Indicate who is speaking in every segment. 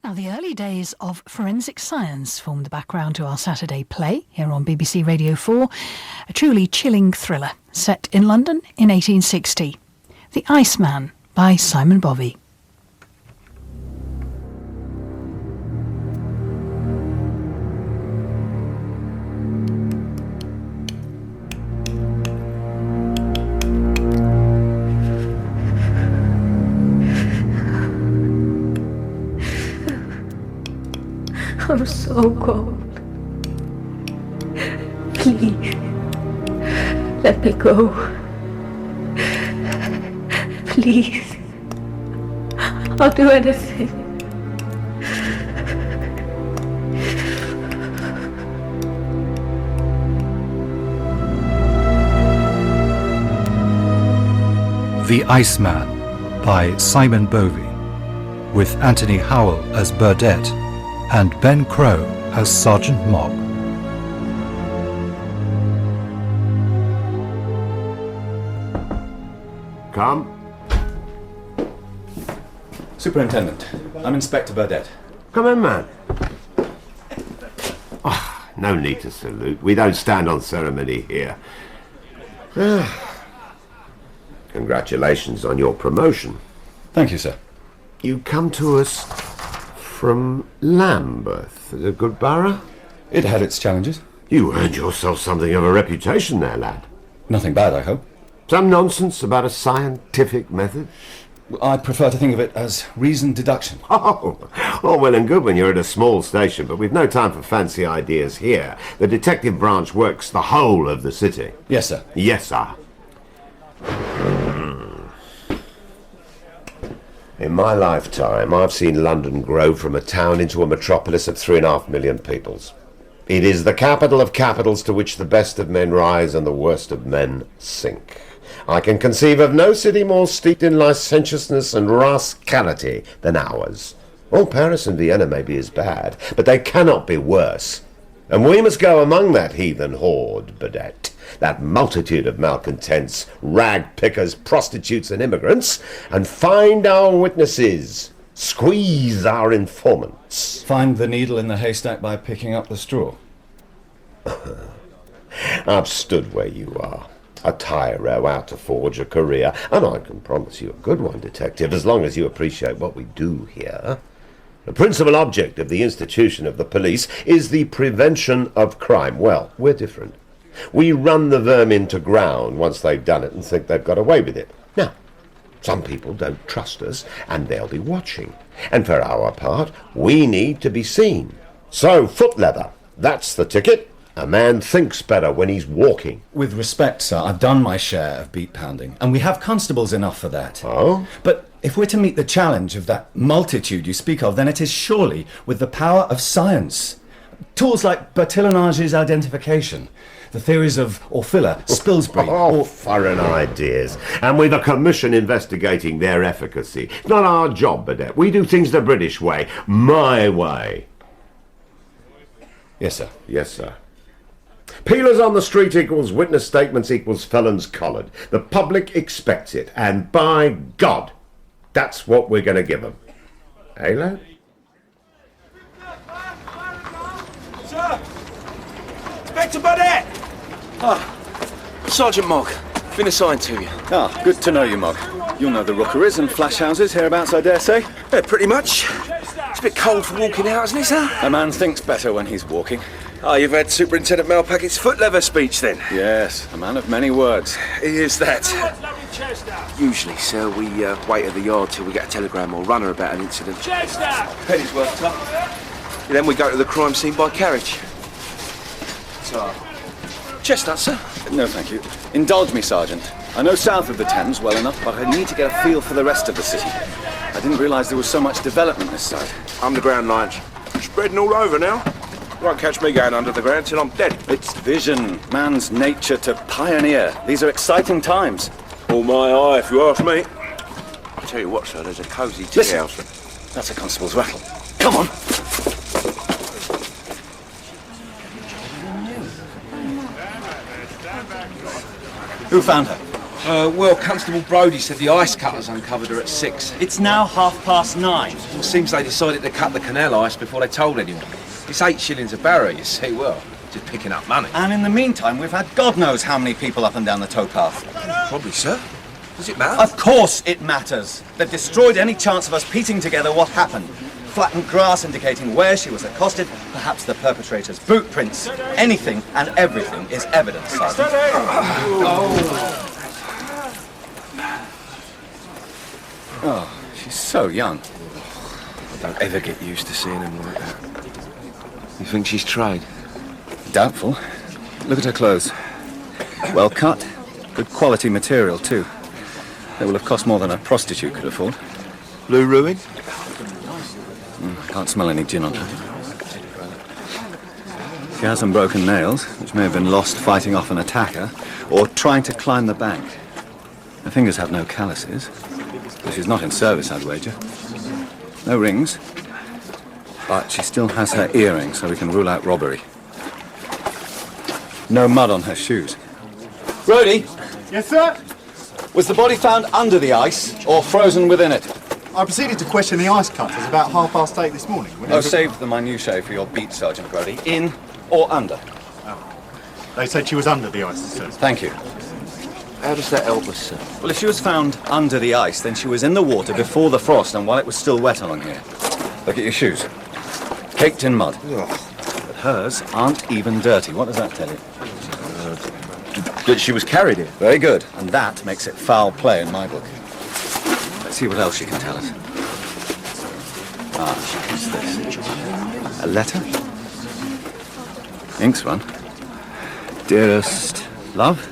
Speaker 1: Now, the early days of forensic science formed the background to our Saturday play here on BBC Radio 4, a truly chilling thriller set in London in 1860. The Iceman by Simon Bovey.
Speaker 2: I'm so cold. Please, let me go. Please. I'll do anything.
Speaker 3: The Iceman by Simon Bovey, with Anthony Howell as Burdett and Ben Crowe as Sergeant Mogg.
Speaker 4: Come.
Speaker 5: Superintendent, I'm Inspector Burdett.
Speaker 4: Come in, man. Oh, no need to salute. We don't stand on ceremony here. Congratulations on your promotion.
Speaker 5: Thank you, sir.
Speaker 4: You come to us from Lambeth, a good borough?
Speaker 5: It had its challenges.
Speaker 4: You earned yourself something of a reputation there, lad.
Speaker 5: Nothing bad, I hope.
Speaker 4: Some nonsense about a scientific method?
Speaker 5: I prefer to think of it as reasoned deduction.
Speaker 4: Oh, all well and good when you're at a small station, but we've no time for fancy ideas here. The detective branch works the whole of the city.
Speaker 5: Yes, sir.
Speaker 4: Yes, sir. In my lifetime, I've seen London grow from a town into a metropolis of 3.5 million peoples. It is the capital of capitals to which the best of men rise and the worst of men sink. I can conceive of no city more steeped in licentiousness and rascality than ours. All Paris and Vienna may be as bad, but they cannot be worse. And we must go among that heathen horde, Burdett, that multitude of malcontents, rag-pickers, prostitutes and immigrants, and find our witnesses, squeeze our informants.
Speaker 5: Find the needle in the haystack by picking up the straw.
Speaker 4: I've stood where you are, a tyro out to forge a career, and I can promise you a good one, detective, as long as you appreciate what we do here. The principal object of the institution of the police is the prevention of crime. Well, we're different. We run the vermin to ground once they've done it and think they've got away with it. Now, some people don't trust us, and they'll be watching. And for our part, we need to be seen. So, foot leather, that's the ticket. A man thinks better when he's walking.
Speaker 5: With respect, sir, I've done my share of beat pounding, and we have constables enough for that.
Speaker 4: Oh?
Speaker 5: But if we're to meet the challenge of that multitude you speak of, then it is surely with the power of science. Tools like Bertillonnage's identification, the theories of Orfila, Spilsbury,
Speaker 4: or foreign ideas. And we've a commission investigating their efficacy. It's not our job, Burdett. We do things the British way. My way.
Speaker 5: Yes, sir.
Speaker 4: Yes, sir. Peelers on the street equals witness statements equals felons collared. The public expects it, and by God, that's what we're going to give them. Eh, lad?
Speaker 6: Sir! Inspector Burdett! Sergeant Mogg. Been assigned to you.
Speaker 5: Ah, good to know you, Mogg. You'll know the rookeries and flash houses hereabouts, I dare say.
Speaker 6: Yeah, pretty much. It's a bit cold for walking out, isn't it, sir?
Speaker 5: A man thinks better when he's walking.
Speaker 6: Oh, you've had Superintendent Malpacket's foot leather speech, then?
Speaker 5: Yes, a man of many words.
Speaker 6: He is that. Usually, sir, we wait at the yard till we get a telegram or runner about an incident. Penny's worth up. Then we go to the crime scene by carriage. So, chestnut, sir?
Speaker 5: No, thank you. Indulge me, Sergeant. I know south of the Thames well enough, but I need to get a feel for the rest of the city. I didn't realise there was so much development this side.
Speaker 6: Underground lines. Spreading all over now. Won't catch me going under the ground till I'm dead.
Speaker 5: It's vision, man's nature to pioneer. These are exciting times.
Speaker 6: All my eye, if you ask me. I tell you what, sir, there's a cosy tea house.
Speaker 5: That's a constable's rattle. Come on. Who found her?
Speaker 6: Well, Constable Brodie said the ice cutters uncovered her at 6.
Speaker 5: It's now 9:30.
Speaker 6: It seems they decided to cut the canal ice before they told anyone. It's 8 shillings a barrel, you see. Well, just picking up money.
Speaker 5: And in the meantime, we've had God knows how many people up and down the towpath.
Speaker 6: Probably, sir. Does it matter?
Speaker 5: Of course it matters. They've destroyed any chance of us piecing together what happened. Flattened grass indicating where she was accosted, perhaps the perpetrator's boot prints. Anything and everything is evidence, Sergeant. Oh, she's so young.
Speaker 6: I don't ever get used to seeing them like that. You think she's tried?
Speaker 5: Doubtful. Look at her clothes. Well cut. Good quality material, too. They will have cost more than a prostitute could afford.
Speaker 6: Blue ruin?
Speaker 5: Can't smell any gin on her. She has some broken nails, which may have been lost fighting off an attacker, or trying to climb the bank. Her fingers have no calluses, so she's not in service, I'd wager. No rings, but she still has her earrings, so we can rule out robbery. No mud on her shoes. Brodie?
Speaker 7: Yes, sir?
Speaker 5: Was the body found under the ice, or frozen within it?
Speaker 7: I proceeded to question the ice cutters about 8:30 this morning.
Speaker 5: Oh, save the minutiae for your beat, Sergeant Brodie. In or under?
Speaker 7: They said she was under the ice, sir.
Speaker 5: Thank you.
Speaker 6: How does that help us, sir?
Speaker 5: Well, if she was found under the ice, then she was in the water before the frost and while it was still wet along here. Look at your shoes. Caked in mud. But hers aren't even dirty. What does that tell you?
Speaker 6: That she was carried here.
Speaker 5: Very good. And that makes it foul play in my book. Let's see what else she can tell us. What's this? A letter? Ink's run. Dearest love?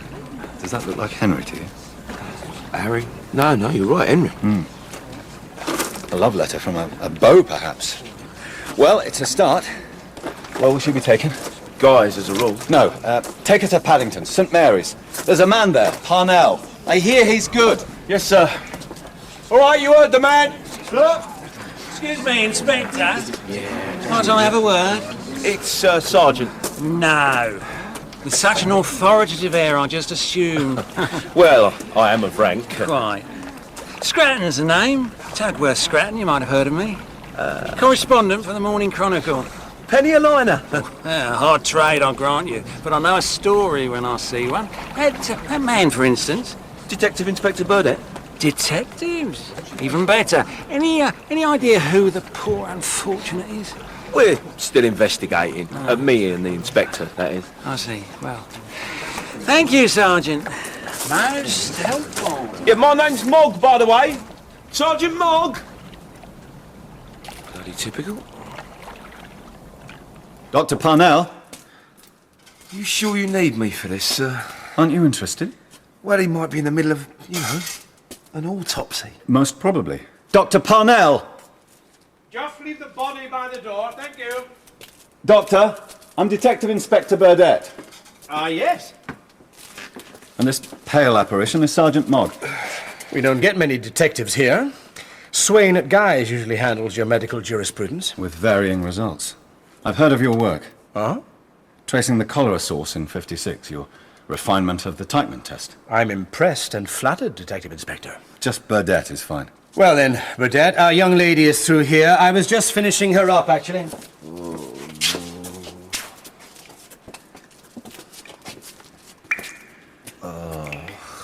Speaker 5: Does that look like Henry to you?
Speaker 6: Harry? No, you're right, Henry.
Speaker 5: A love letter from a beau, perhaps. Well, it's a start. Where will she be taken?
Speaker 6: Guys, as a rule.
Speaker 5: No, take her to Paddington, St. Mary's. There's a man there, Parnell. I hear he's good.
Speaker 6: Yes, sir. All right, you heard the man.
Speaker 8: Excuse me, Inspector. Might I have a word?
Speaker 6: It's Sergeant.
Speaker 8: No. With such an authoritative air, I just assumed.
Speaker 6: Well, I am of rank.
Speaker 8: Quite. Scratton's the name. Tadworth Scratton, you might have heard of me. Correspondent for the Morning Chronicle.
Speaker 6: Penny a liner.
Speaker 8: Yeah, hard trade, I'll grant you. But I know a story when I see one. That man, for instance.
Speaker 6: Detective Inspector Burdett.
Speaker 8: Detectives? Even better. Any idea who the poor unfortunate is?
Speaker 6: We're still investigating. Me and the inspector, that is.
Speaker 8: I see. Well, thank you, Sergeant. Most helpful.
Speaker 6: Yeah, my name's Mogg, by the way. Sergeant Mogg. Bloody typical.
Speaker 5: Dr. Parnell?
Speaker 6: You sure you need me for this, sir?
Speaker 5: Aren't you interested?
Speaker 6: Well, he might be in the middle of, an autopsy.
Speaker 5: Most probably. Dr. Parnell!
Speaker 9: Just leave the body by the door, thank you.
Speaker 5: Doctor, I'm Detective Inspector Burdett.
Speaker 9: Yes.
Speaker 5: And this pale apparition is Sergeant Mogg.
Speaker 9: We don't get many detectives here. Swain at Guy's usually handles your medical jurisprudence.
Speaker 5: With varying results. I've heard of your work.
Speaker 9: Huh?
Speaker 5: Tracing the cholera source in 56, your refinement of the Teichmann test.
Speaker 9: I'm impressed and flattered, Detective Inspector.
Speaker 5: Just Burdett is fine.
Speaker 9: Well then, Burdett, our young lady is through here. I was just finishing her up, actually.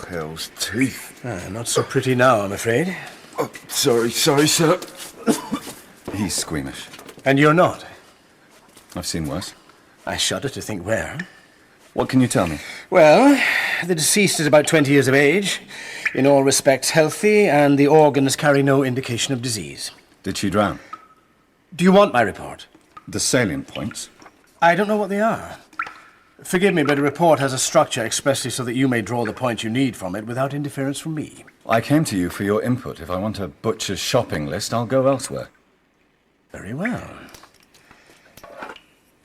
Speaker 6: Hell's teeth.
Speaker 9: Not so pretty now, I'm afraid.
Speaker 6: Oh, sorry, sir.
Speaker 5: He's squeamish.
Speaker 9: And you're not?
Speaker 5: I've seen worse.
Speaker 9: I shudder to think where.
Speaker 5: What can you tell me?
Speaker 9: Well, the deceased is about 20 years of age, in all respects healthy, and the organs carry no indication of disease.
Speaker 5: Did she drown?
Speaker 9: Do you want my report?
Speaker 5: The salient points.
Speaker 9: I don't know what they are. Forgive me, but a report has a structure expressly so that you may draw the point you need from it without interference from me.
Speaker 5: I came to you for your input. If I want a butcher's shopping list, I'll go elsewhere.
Speaker 9: Very well.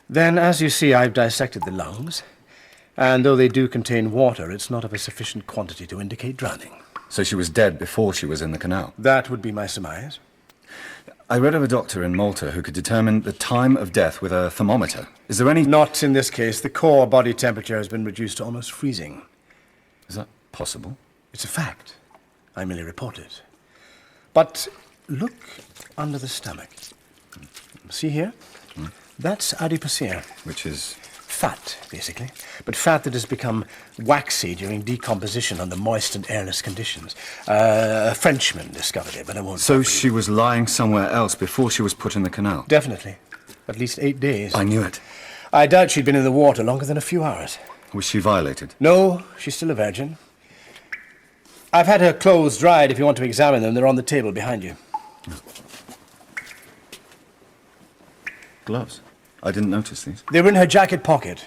Speaker 9: Then, as you see, I've dissected the lungs, and though they do contain water, it's not of a sufficient quantity to indicate drowning.
Speaker 5: So she was dead before she was in the canal?
Speaker 9: That would be my surmise.
Speaker 5: I read of a doctor in Malta who could determine the time of death with a thermometer. Is there any...
Speaker 9: Not in this case. The core body temperature has been reduced to almost freezing.
Speaker 5: Is that possible?
Speaker 9: It's a fact. I merely report it. But look under the stomach. See here? That's adipocere.
Speaker 5: Which is...
Speaker 9: Fat, basically. But fat that has become waxy during decomposition under moist and airless conditions. A Frenchman discovered it, but I won't...
Speaker 5: So she was lying somewhere else before she was put in the canal?
Speaker 9: Definitely. At least 8 days.
Speaker 5: I knew it.
Speaker 9: I doubt she'd been in the water longer than a few hours.
Speaker 5: Was she violated?
Speaker 9: No, she's still a virgin. I've had her clothes dried if you want to examine them. They're on the table behind you.
Speaker 5: Gloves? I didn't notice these.
Speaker 9: They were in her jacket pocket.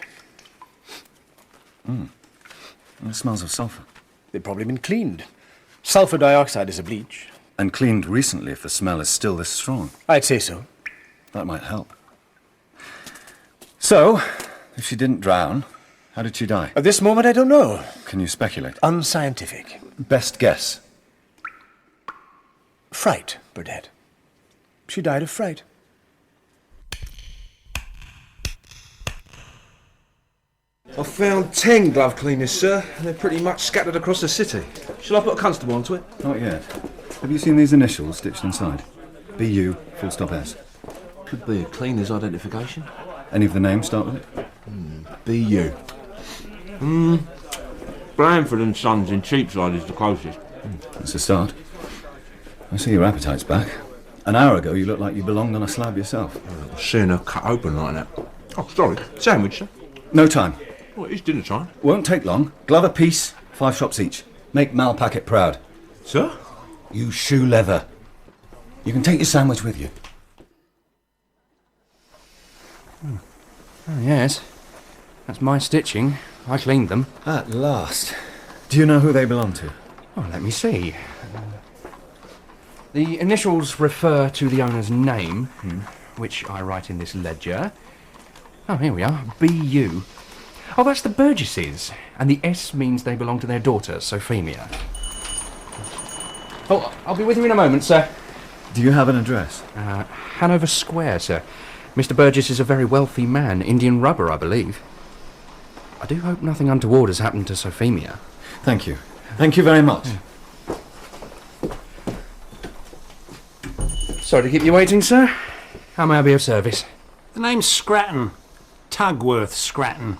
Speaker 5: It smells of sulphur.
Speaker 9: They've probably been cleaned. Sulfur dioxide is a bleach.
Speaker 5: And cleaned recently if the smell is still this strong.
Speaker 9: I'd say so.
Speaker 5: That might help. So, if she didn't drown, how did she die?
Speaker 9: At this moment, I don't know.
Speaker 5: Can you speculate?
Speaker 9: Unscientific.
Speaker 5: Best guess.
Speaker 9: Fright, Burdett. She died of fright.
Speaker 6: I found 10 glove cleaners, sir, and they're pretty much scattered across the city. Shall I put a constable onto it?
Speaker 5: Not yet. Have you seen these initials stitched inside? BU, full stop S.
Speaker 6: Could be a cleaner's identification.
Speaker 5: Any of the names start with it?
Speaker 6: BU.
Speaker 10: Blandford and Sons in Cheapside is the closest.
Speaker 5: That's a start. I see your appetite's back. An hour ago you looked like you belonged on a slab yourself.
Speaker 10: Seeing her cut open like that. Oh, sorry. Sandwich, sir.
Speaker 5: No time.
Speaker 10: Well, it's dinner time.
Speaker 5: Won't take long. Glove a piece, 5 shops each. Make Mal Packet proud.
Speaker 10: Sir?
Speaker 5: You shoe leather. You can take your sandwich with you.
Speaker 11: Oh, yes. That's my stitching. I cleaned them.
Speaker 5: At last. Do you know who they belong to?
Speaker 11: Oh, let me see. The initials refer to the owner's name, which I write in this ledger. Oh, here we are. B.U. Oh, that's the Burgesses. And the S means they belong to their daughter, Sophemia. Oh, I'll be with you in a moment, sir.
Speaker 5: Do you have an address?
Speaker 11: Hanover Square, sir. Mr. Burgess is a very wealthy man. Indian rubber, I believe. I do hope nothing untoward has happened to Sophemia.
Speaker 5: Thank you. Thank you very much.
Speaker 11: Sorry to keep you waiting, sir. How may I be of service?
Speaker 8: The name's Scratton. Tugworth Scratton.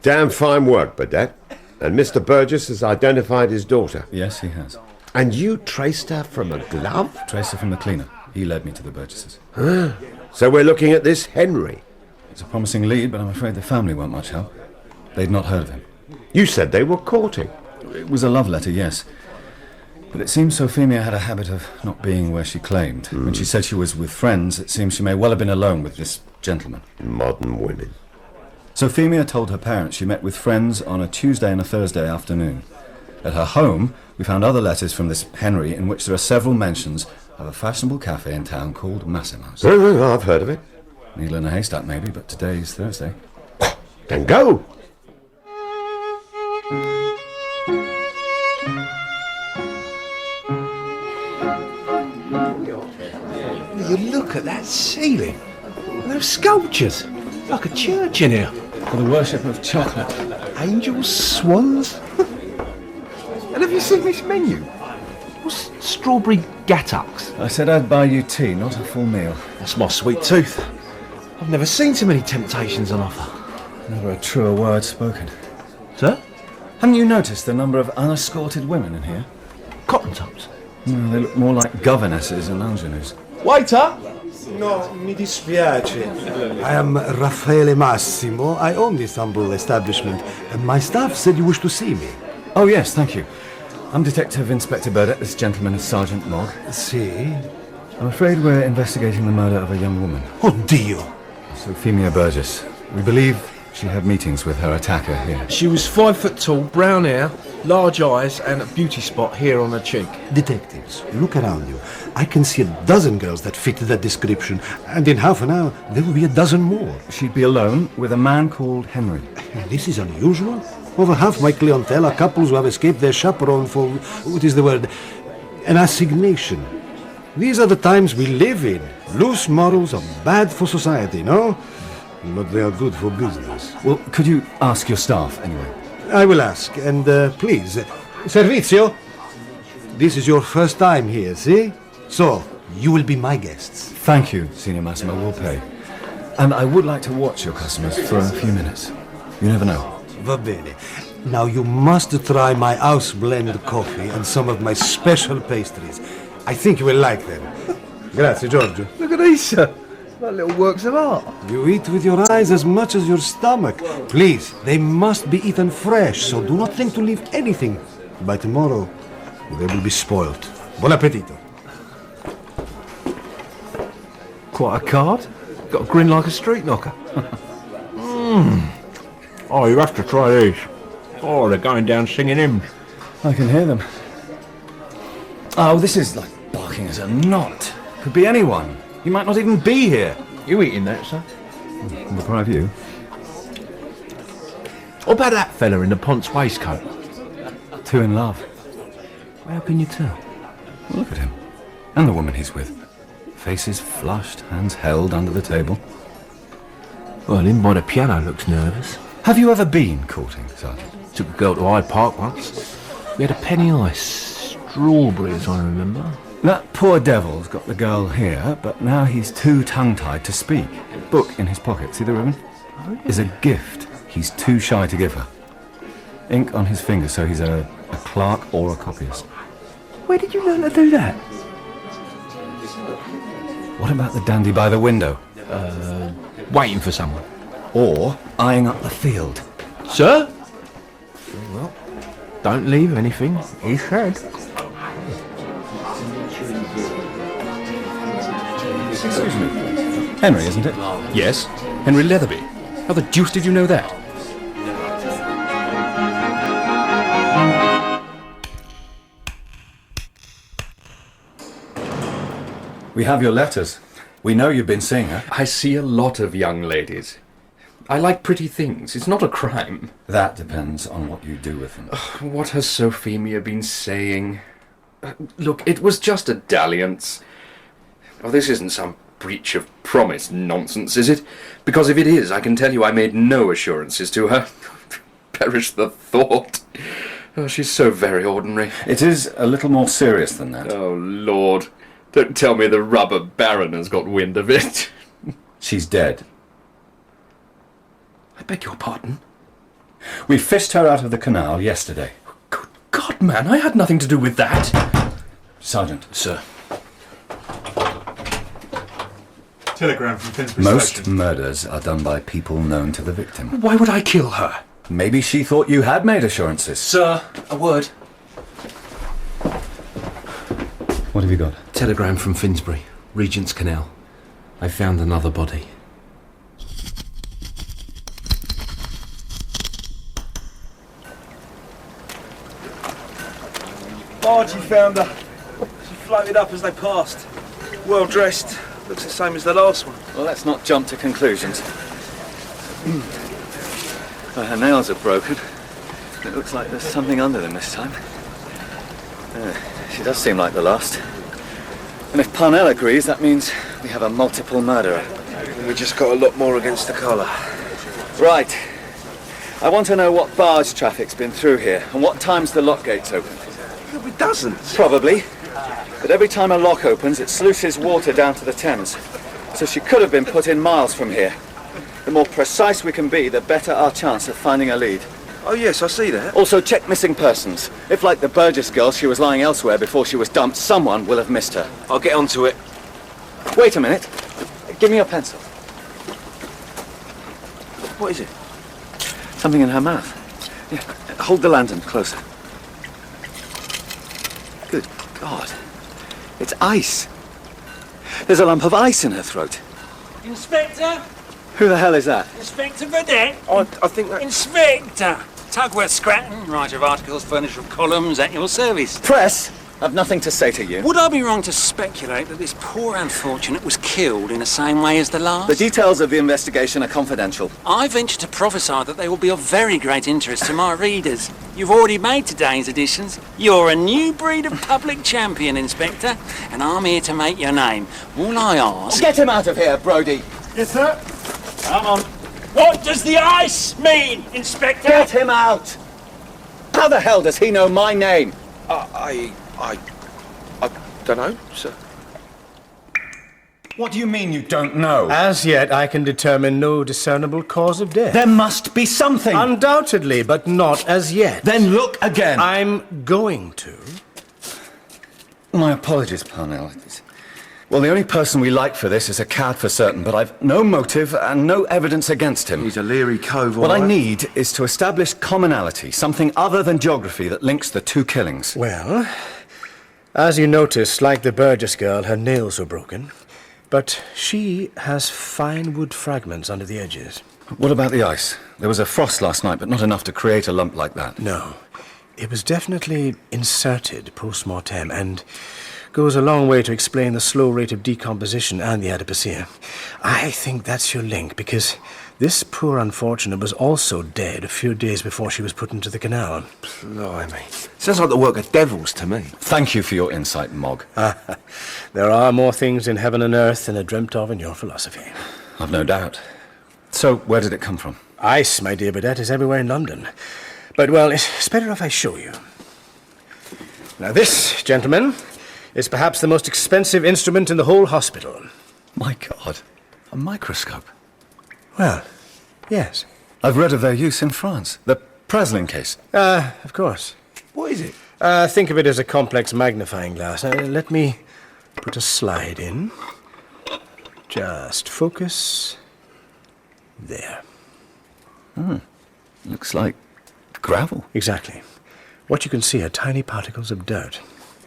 Speaker 4: Damn fine work, Burdett. And Mr. Burgess has identified his daughter.
Speaker 5: Yes, he has.
Speaker 4: And you traced her from a glove?
Speaker 5: Traced her from the cleaner. He led me to the Burgesses.
Speaker 4: So we're looking at this Henry.
Speaker 5: It's a promising lead, but I'm afraid the family weren't much help. They'd not heard of him.
Speaker 4: You said they were courting.
Speaker 5: It was a love letter, yes. But it seems Sophemia had a habit of not being where she claimed. When she said she was with friends, it seems she may well have been alone with this gentleman.
Speaker 4: Modern women.
Speaker 5: Sophemia told her parents she met with friends on a Tuesday and a Thursday afternoon. At her home, we found other letters from this Henry in which there are several mentions of a fashionable cafe in town called Massimo's.
Speaker 4: I've heard of it.
Speaker 5: Needle in a haystack, maybe, but today's Thursday.
Speaker 4: Then go!
Speaker 6: You look at that ceiling. Those sculptures. Like a church in here.
Speaker 5: For the worship of chocolate.
Speaker 6: Angels, swans. And have you seen this menu? What's strawberry gattux?
Speaker 5: I said I'd buy you tea, not a full meal.
Speaker 6: That's my sweet tooth. I've never seen so many temptations on offer.
Speaker 5: Never a truer word spoken.
Speaker 6: Sir?
Speaker 5: Haven't you noticed the number of unescorted women in here?
Speaker 6: Cotton tops.
Speaker 5: No, they look more like governesses and ingenues.
Speaker 6: Waiter!
Speaker 12: No, mi dispiace. I am Raffaele Massimo. I own this humble establishment. And my staff said you wish to see me.
Speaker 5: Oh, yes, thank you. I'm Detective Inspector Burdett. This gentleman is Sergeant Mogg.
Speaker 12: See?
Speaker 5: I'm afraid we're investigating the murder of a young woman.
Speaker 12: Oh, Dio!
Speaker 5: Sophemia Burgess. We believe she had meetings with her attacker here.
Speaker 6: She was 5 foot tall, brown hair, large eyes, and a beauty spot here on her cheek.
Speaker 12: Detectives, look around you. I can see a dozen girls that fit that description, and in half an hour there will be a dozen more.
Speaker 5: She'd be alone with a man called Henry.
Speaker 12: This is unusual. Over half my clientele are couples who have escaped their chaperone for, what is the word, an assignation. These are the times we live in. Loose morals are bad for society, no? But they are good for business.
Speaker 5: Well, could you ask your staff, anyway?
Speaker 12: I will ask. And please, Servizio, this is your first time here, see? So, you will be my guests.
Speaker 5: Thank you, Signor Massimo, we'll pay. And I would like to watch your customers for a few minutes. You never know.
Speaker 12: Va bene. Now you must try my house blend coffee and some of my special pastries. I think you will like them. Grazie, Giorgio.
Speaker 10: Look at these, sir. Like little works of art.
Speaker 12: You eat with your eyes as much as your stomach. Please, they must be eaten fresh, so do not think to leave anything. By tomorrow, they will be spoiled. Buon appetito.
Speaker 10: Quite a card. Got a grin like a street knocker. Oh, you have to try these. Oh, they're going down singing hymns.
Speaker 5: I can hear them. Oh, this is like barking as a knot. Could be anyone. He might not even be here.
Speaker 10: You eating that, sir?
Speaker 5: I'll deprive you.
Speaker 10: What about that fella in the Ponce waistcoat?
Speaker 5: Two in love.
Speaker 10: How can you tell?
Speaker 5: Look at him. And the woman he's with. Faces flushed, hands held under the table.
Speaker 10: Well, him by the piano looks nervous.
Speaker 5: Have you ever been courting, Sergeant?
Speaker 10: Took a girl to Hyde Park once. We had a penny ice. Strawberries, I remember.
Speaker 5: That poor devil's got the girl here, but now he's too tongue-tied to speak. Book in his pocket, see the ribbon?
Speaker 10: Oh, yeah.
Speaker 5: Is a gift he's too shy to give her. Ink on his fingers, so he's a clerk or a copyist.
Speaker 10: Where did you learn to do that?
Speaker 5: What about the dandy by the window?
Speaker 10: Waiting for someone.
Speaker 5: Or eyeing up the field.
Speaker 10: Sir? Well, don't leave anything, he said.
Speaker 5: Excuse me. Henry, isn't it?
Speaker 11: Yes, Henry Leatherby. How the deuce did you know that?
Speaker 5: We have your letters. We know you've been seeing her.
Speaker 11: I see a lot of young ladies. I like pretty things. It's not a crime.
Speaker 5: That depends on what you do with them.
Speaker 11: What has Sophemia been saying? Look, it was just a dalliance. Oh, this isn't some breach of promise nonsense, is it? Because if it is, I can tell you I made no assurances to her. Perish the thought. Oh, she's so very ordinary.
Speaker 5: It is a little more serious than that.
Speaker 11: Oh, Lord. Don't tell me the rubber baron has got wind of it.
Speaker 5: She's dead.
Speaker 11: I beg your pardon?
Speaker 5: We fished her out of the canal yesterday.
Speaker 11: Good God, man, I had nothing to do with that.
Speaker 5: Sergeant.
Speaker 11: Sir.
Speaker 7: Telegram from Finsbury
Speaker 5: Most
Speaker 7: Station.
Speaker 5: murders are done by people known to the victim.
Speaker 11: Why would I kill her?
Speaker 5: Maybe she thought you had made assurances.
Speaker 11: Sir, a word.
Speaker 5: What have you got?
Speaker 11: Telegram from Finsbury, Regent's Canal. I found another body.
Speaker 6: Margie found her. She floated up as they passed. Well dressed. Looks the same as the last one.
Speaker 5: Well, let's not jump to conclusions. Well, her nails are broken. It looks like there's something under them this time. She does seem like the last. And if Parnell agrees, that means we have a multiple murderer.
Speaker 6: And we just got a lot more against the collar.
Speaker 5: Right. I want to know what barge traffic's been through here and what times the lock gates open.
Speaker 6: There'll be dozens.
Speaker 5: Probably. But every time a lock opens, it sluices water down to the Thames. So she could have been put in miles from here. The more precise we can be, the better our chance of finding a lead.
Speaker 6: Oh yes, I see that.
Speaker 5: Also, check missing persons. If, like the Burgess girl, she was lying elsewhere before she was dumped, someone will have missed her.
Speaker 6: I'll get onto it.
Speaker 5: Wait a minute. Give me your pencil.
Speaker 6: What is it?
Speaker 5: Something in her mouth. Yeah, hold the lantern closer. Good God. It's ice. There's a lump of ice in her throat.
Speaker 8: Inspector?
Speaker 5: Who the hell is that?
Speaker 8: Inspector Vedette?
Speaker 6: I think that...
Speaker 8: Inspector! Tugworth Scratton, writer of articles, furnisher of columns, at your service.
Speaker 5: Press! I've nothing to say to you.
Speaker 8: Would I be wrong to speculate that this poor unfortunate was killed in the same way as the last?
Speaker 5: The details of the investigation are confidential.
Speaker 8: I venture to prophesy that they will be of very great interest to my readers. You've already made today's editions. You're a new breed of public champion, Inspector, and I'm here to make your name. All I ask...
Speaker 5: Get him out of here, Brodie!
Speaker 8: Yes, sir. Come on. What does the ice mean, Inspector?
Speaker 5: Get him out! How the hell does he know my name?
Speaker 6: I don't know, sir.
Speaker 5: What do you mean you don't know?
Speaker 9: As yet, I can determine no discernible cause of death.
Speaker 5: There must be something.
Speaker 9: Undoubtedly, but not as yet.
Speaker 5: Then look again.
Speaker 9: I'm going to.
Speaker 5: My apologies, Parnell. Well, the only person we like for this is a cad for certain, but I've no motive and no evidence against him.
Speaker 6: He's a leery cove, all
Speaker 5: What
Speaker 6: right.
Speaker 5: I need is to establish commonality, something other than geography that links the two killings.
Speaker 9: Well, as you noticed, like the Burgess girl, her nails were broken. But she has fine wood fragments under the edges.
Speaker 5: What about the ice? There was a frost last night, but not enough to create a lump like that.
Speaker 9: No. It was definitely inserted post-mortem and goes a long way to explain the slow rate of decomposition and the adipocere. I think that's your link, because this poor unfortunate was also dead a few days before she was put into the canal.
Speaker 6: Blimey. Sounds like the work of devils to me.
Speaker 5: Thank you for your insight, Mogg.
Speaker 9: There are more things in heaven and earth than are dreamt of in your philosophy.
Speaker 5: I've no doubt. So, where did it come from?
Speaker 9: Ice, my dear Burdett, is everywhere in London. But, well, it's better if I show you. Now, this, gentlemen, is perhaps the most expensive instrument in the whole hospital.
Speaker 5: My God, a microscope.
Speaker 9: Well, yes.
Speaker 5: I've read of their use in France. The Praslin case.
Speaker 9: Of course.
Speaker 6: What is it?
Speaker 9: Think of it as a complex magnifying glass. Let me put a slide in. Just focus. There.
Speaker 5: Looks like gravel.
Speaker 9: Exactly. What you can see are tiny particles of dirt.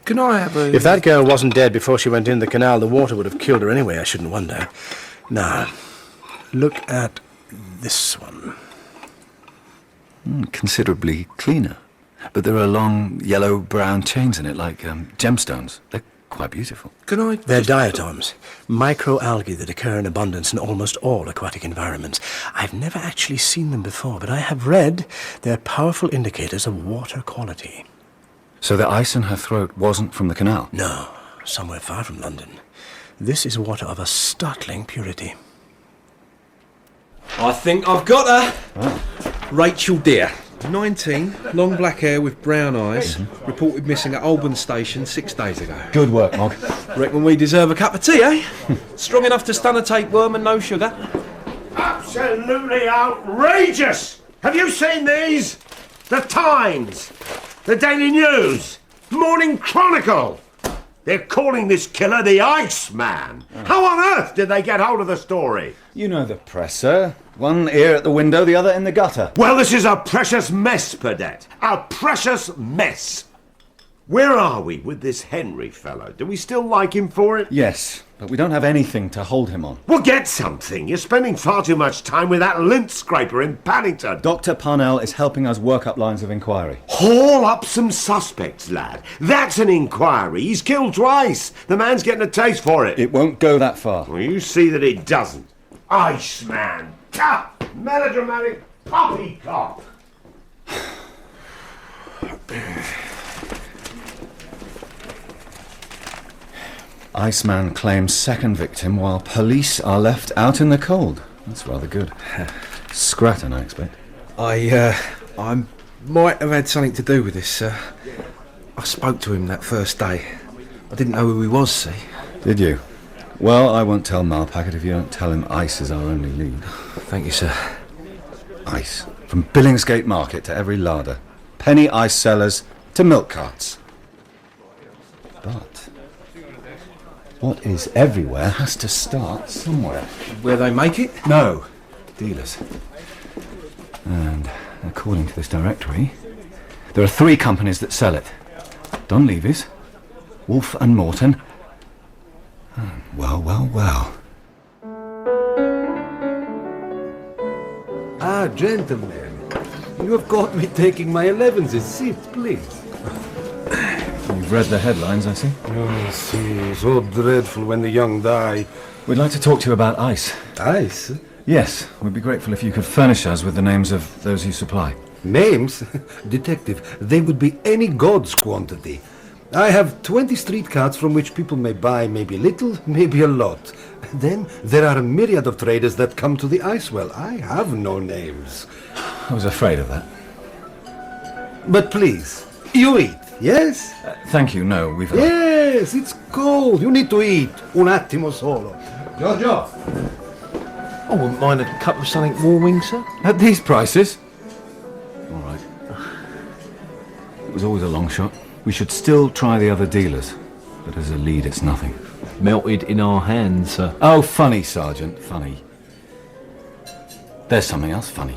Speaker 6: Can I have a...
Speaker 9: If that girl wasn't dead before she went in the canal, the water would have killed her anyway, I shouldn't wonder. Now, look at this one.
Speaker 5: Considerably cleaner. But there are long yellow-brown chains in it, like gemstones. They're quite beautiful.
Speaker 6: Can I...
Speaker 9: They're diatoms, microalgae that occur in abundance in almost all aquatic environments. I've never actually seen them before, but I have read they're powerful indicators of water quality.
Speaker 5: So the ice in her throat wasn't from the canal?
Speaker 9: No, somewhere far from London. This is water of a startling purity.
Speaker 6: I think I've got her. Rachel Deere. 19, long black hair with brown eyes, reported missing at Holborn Station 6 days ago.
Speaker 5: Good work, Mogg.
Speaker 6: Reckon we deserve a cup of tea, eh? Strong enough to stun a tapeworm and no sugar.
Speaker 13: Absolutely outrageous! Have you seen these? The Times, the Daily News, Morning Chronicle. They're calling this killer the Iceman. How on earth did they get hold of the story?
Speaker 5: You know the press, sir. One ear at the window, the other in the gutter.
Speaker 13: Well, this is a precious mess, Burdett. A precious mess. Where are we with this Henry fellow? Do we still like him for it?
Speaker 5: Yes, but we don't have anything to hold him on.
Speaker 13: Well, get something. You're spending far too much time with that lint scraper in Paddington.
Speaker 5: Dr. Parnell is helping us work up lines of inquiry.
Speaker 13: Haul up some suspects, lad. That's an inquiry. He's killed twice. The man's getting a taste for it.
Speaker 5: It won't go that far.
Speaker 13: Well, you see that it doesn't. Iceman. Melodramatic poppycock.
Speaker 5: Iceman claims second victim while police are left out in the cold. That's rather good. Scratton, I expect.
Speaker 6: I might have had something to do with this, sir. I spoke to him that first day. I didn't know who he was, see?
Speaker 5: Did you? Well, I won't tell Malpacket if you don't tell him Ice is our only lead.
Speaker 6: Thank you, sir.
Speaker 5: Ice. From Billingsgate Market to every larder. Penny ice sellers to milk carts. But what is everywhere has to start somewhere.
Speaker 6: Where they make it?
Speaker 5: No. Dealers. And according to this directory, there are 3 companies that sell it. Dunleavy's, Wolf and Morton. Well, well, well.
Speaker 12: Ah, gentlemen, you have caught me taking my 11s. Sit, please.
Speaker 5: You've read the headlines, I see.
Speaker 12: Oh, see, so dreadful when the young die.
Speaker 5: We'd like to talk to you about ice.
Speaker 12: Ice?
Speaker 5: Yes, we'd be grateful if you could furnish us with the names of those you supply.
Speaker 12: Names? Detective, they would be any god's quantity. I have 20 street carts from which people may buy maybe a little, maybe a lot. Then there are a myriad of traders that come to the ice well. I have no names.
Speaker 5: I was afraid of that.
Speaker 12: But please, you eat, yes?
Speaker 5: Thank you, no, we've...
Speaker 12: Yes, it's cold. You need to eat. Un attimo solo. Giorgio!
Speaker 10: I wouldn't mind a cup of something warming, sir.
Speaker 5: At these prices? All right. It was always a long shot. We should still try the other dealers. But as a lead, it's nothing.
Speaker 10: Melted in our hands, sir.
Speaker 5: Oh, funny, Sergeant, funny. There's something else funny.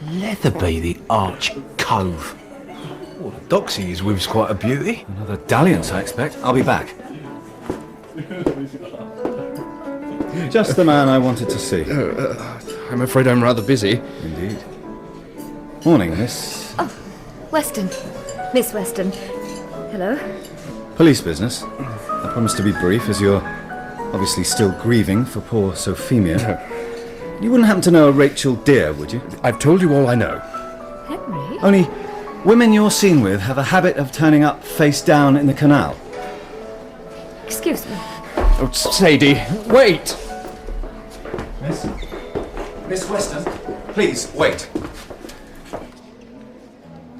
Speaker 10: Letherby, the arch cove. Well, the docks he is with's quite a beauty.
Speaker 5: Another dalliance, I expect. I'll be back. Just the man I wanted to see.
Speaker 11: I'm afraid I'm rather busy.
Speaker 5: Indeed. Morning, miss.
Speaker 14: Oh, Weston. Miss Weston. Hello.
Speaker 5: Police business. I promise to be brief, as you're obviously still grieving for poor Sophemia. You wouldn't happen to know a Rachel Deere, would you?
Speaker 11: I've told you all I know.
Speaker 14: Henry?
Speaker 5: Only women you're seen with have a habit of turning up face down in the canal.
Speaker 14: Excuse me.
Speaker 11: Oh, Sadie, wait!
Speaker 5: Miss Weston, please, wait.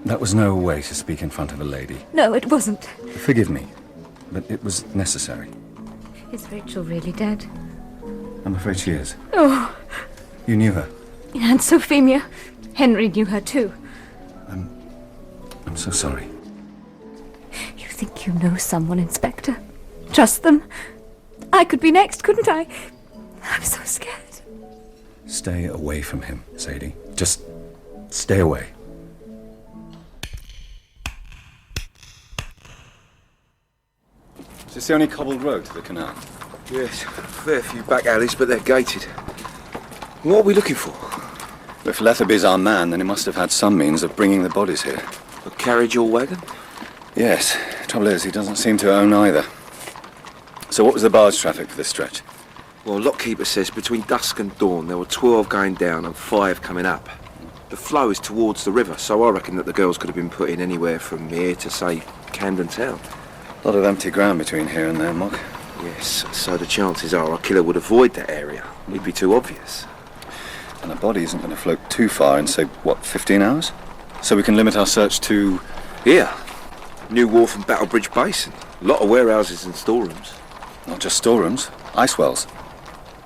Speaker 5: That was no way to speak in front of a lady.
Speaker 14: No, it wasn't.
Speaker 5: Forgive me, but it was necessary.
Speaker 14: Is Rachel really dead?
Speaker 5: I'm afraid she is.
Speaker 14: Oh.
Speaker 5: You knew her?
Speaker 14: And Sophemia. Henry knew her too.
Speaker 5: I'm so sorry.
Speaker 14: You think you know someone, Inspector? Trust them? I could be next, couldn't I? I'm so scared.
Speaker 5: Stay away from him, Sadie. Just stay away. Is this the only cobbled road to the canal?
Speaker 6: Yes, fair few back alleys, but they're gated. What are we looking for?
Speaker 5: If Letherby's our man, then he must have had some means of bringing the bodies here.
Speaker 6: A carriage or wagon?
Speaker 5: Yes. Trouble is, he doesn't seem to own either. So what was the barge traffic for this stretch?
Speaker 6: Well, Lockkeeper says between dusk and dawn there were 12 going down and 5 coming up. The flow is towards the river, so I reckon that the girls could have been put in anywhere from here to, say, Camden Town.
Speaker 5: A lot of empty ground between here and there, Mock.
Speaker 6: Yes, so the chances are our killer would avoid that area. It'd be too obvious.
Speaker 5: And a body isn't going to float too far in, say, what, 15 hours? So we can limit our search to...
Speaker 6: Here. New Wharf and Battlebridge Basin. A lot of warehouses and storerooms.
Speaker 5: Not just storerooms, ice wells.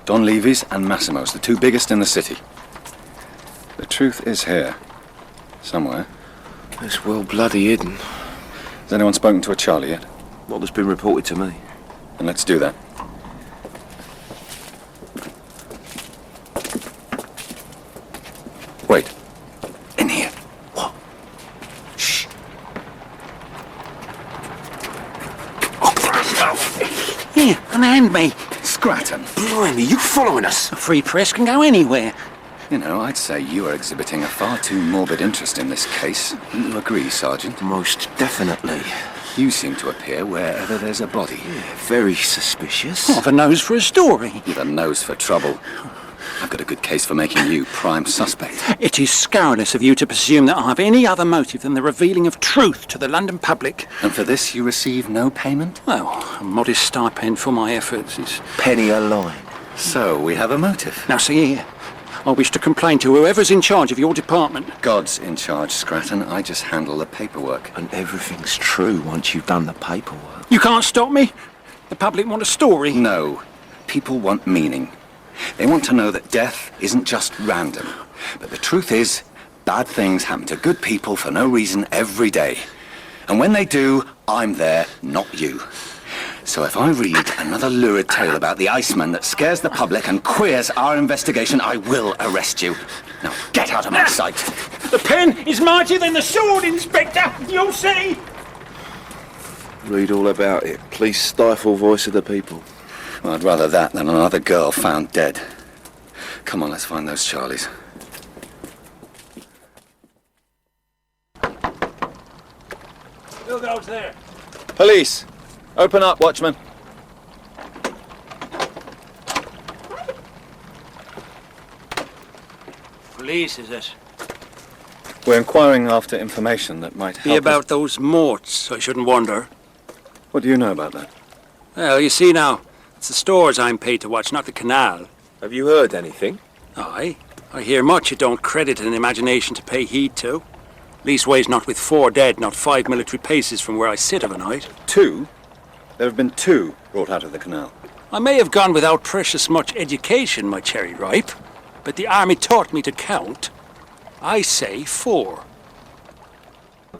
Speaker 5: Don Levy's and Massimo's, the two biggest in the city. The truth is here. Somewhere.
Speaker 6: It's well bloody hidden.
Speaker 5: Has anyone spoken to a Charlie yet?
Speaker 6: What has been reported to me.
Speaker 5: Then let's do that. Wait. In here.
Speaker 6: What? Shh.
Speaker 8: Here, unhand me.
Speaker 5: Scratton.
Speaker 6: Blimey, you following us?
Speaker 8: A free press can go anywhere.
Speaker 5: You know, I'd say you are exhibiting a far too morbid interest in this case. Wouldn't you agree, Sergeant?
Speaker 6: Most definitely.
Speaker 5: You seem to appear wherever there's a body.
Speaker 6: Yeah, very suspicious.
Speaker 8: I've a nose for a story.
Speaker 5: You've a nose for trouble. I've got a good case for making you prime suspect.
Speaker 8: It is scurrilous of you to presume that I have any other motive than the revealing of truth to the London public.
Speaker 5: And for this you receive no payment?
Speaker 8: Well, a modest stipend for my efforts is...
Speaker 6: penny a line.
Speaker 5: So we have a motive.
Speaker 8: Now see here. I wish to complain to whoever's in charge of your department.
Speaker 5: God's in charge, Scratton. I just handle the paperwork.
Speaker 6: And everything's true once you've done the paperwork.
Speaker 8: You can't stop me. The public want a story.
Speaker 5: No. People want meaning. They want to know that death isn't just random. But the truth is, bad things happen to good people for no reason every day. And when they do, I'm there, not you. So if I read another lurid tale about the Iceman that scares the public and queers our investigation, I will arrest you. Now get out of my sight.
Speaker 8: The pen is mightier than the sword, Inspector. You'll see.
Speaker 6: Read all about it. Please stifle voice of the people.
Speaker 5: Well, I'd rather that than another girl found dead. Come on, let's find those Charlies.
Speaker 8: Who goes there?
Speaker 5: Police! Open up, watchman.
Speaker 8: Police, is it?
Speaker 5: We're inquiring after information that might help
Speaker 8: Be about
Speaker 5: us.
Speaker 8: those morts, I shouldn't wonder.
Speaker 5: What do you know about that?
Speaker 8: Well, you see now, it's the stores I'm paid to watch, not the canal.
Speaker 6: Have you heard anything?
Speaker 8: Aye. I hear much you don't credit an imagination to pay heed to. Leastways not with 4 dead, not 5 military paces from where I sit of a night.
Speaker 5: 2? There have been 2 brought out of the canal.
Speaker 8: I may have gone without precious much education, my cherry ripe, but the army taught me to count. I say 4.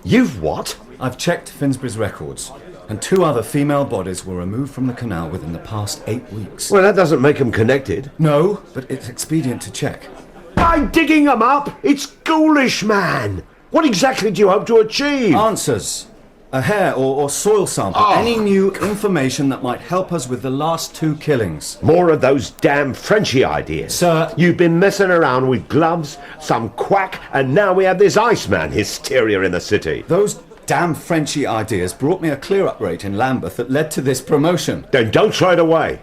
Speaker 4: You've what?
Speaker 5: I've checked Finsbury's records, and 2 other female bodies were removed from the canal within the past 8 weeks.
Speaker 4: Well, that doesn't make them connected.
Speaker 5: No, but it's expedient to check.
Speaker 13: By digging them up, it's ghoulish, man. What exactly do you hope to achieve?
Speaker 5: Answers. A hair or soil sample.
Speaker 13: Oh.
Speaker 5: Any new information that might help us with the last 2 killings.
Speaker 13: More of those damn Frenchy ideas.
Speaker 5: Sir.
Speaker 13: You've been messing around with gloves, some quack, and now we have this Iceman hysteria in the city.
Speaker 5: Those damn Frenchy ideas brought me a clear-up rate in Lambeth that led to this promotion.
Speaker 13: Then don't throw it away.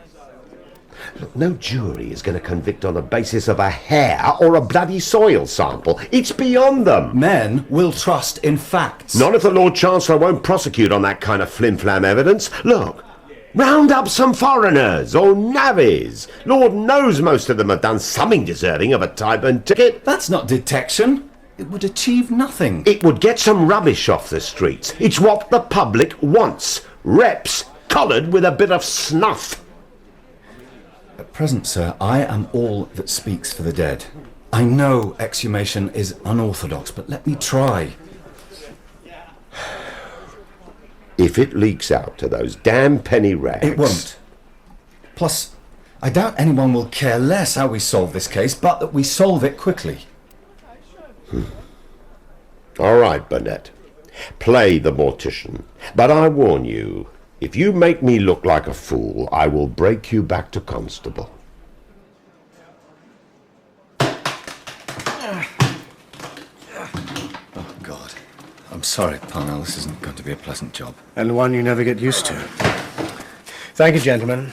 Speaker 4: Look, no jury is going to convict on the basis of a hair or a bloody soil sample. It's beyond them.
Speaker 5: Men will trust in facts.
Speaker 13: Not if the Lord Chancellor won't prosecute on that kind of flim-flam evidence. Look, round up some foreigners or navvies. Lord knows most of them have done something deserving of a Tyburn ticket.
Speaker 5: That's not detection. It would achieve nothing.
Speaker 13: It would get some rubbish off the streets. It's what the public wants. Reps collared with a bit of snuff.
Speaker 5: At present, sir, I am all that speaks for the dead. I know exhumation is unorthodox, but let me try.
Speaker 4: If it leaks out to those damn penny rags...
Speaker 5: It won't. Plus, I doubt anyone will care less how we solve this case, but that we solve it quickly.
Speaker 4: All right, Burnett. Play the mortician. But I warn you, if you make me look like a fool, I will break you back to constable.
Speaker 5: Oh, God. I'm sorry, Parnell. This isn't going to be a pleasant job.
Speaker 9: And one you never get used to. Thank you, gentlemen.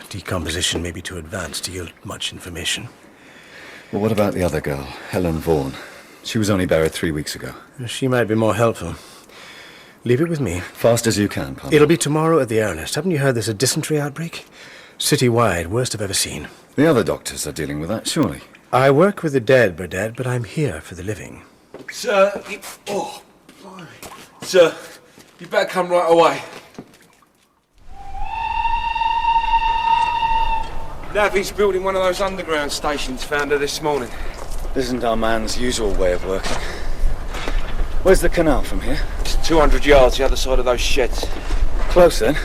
Speaker 9: Decomposition may be too advanced to yield much information.
Speaker 5: Well, what about the other girl, Helen Vaughan? She was only buried 3 weeks ago.
Speaker 9: She might be more helpful. Leave it with me.
Speaker 5: Fast as you can, Parnell.
Speaker 9: It'll be tomorrow at the earliest. Haven't you heard there's a dysentery outbreak? Citywide, worst I've ever seen.
Speaker 5: The other doctors are dealing with that, surely.
Speaker 9: I work with the dead, Burdett, but I'm here for the living.
Speaker 6: Sir, Sir, you better come right away. Navy's building one of those underground stations found her this morning.
Speaker 5: This isn't our man's usual way of working. Where's the canal from here?
Speaker 6: It's 200 yards the other side of those sheds.
Speaker 5: Close then.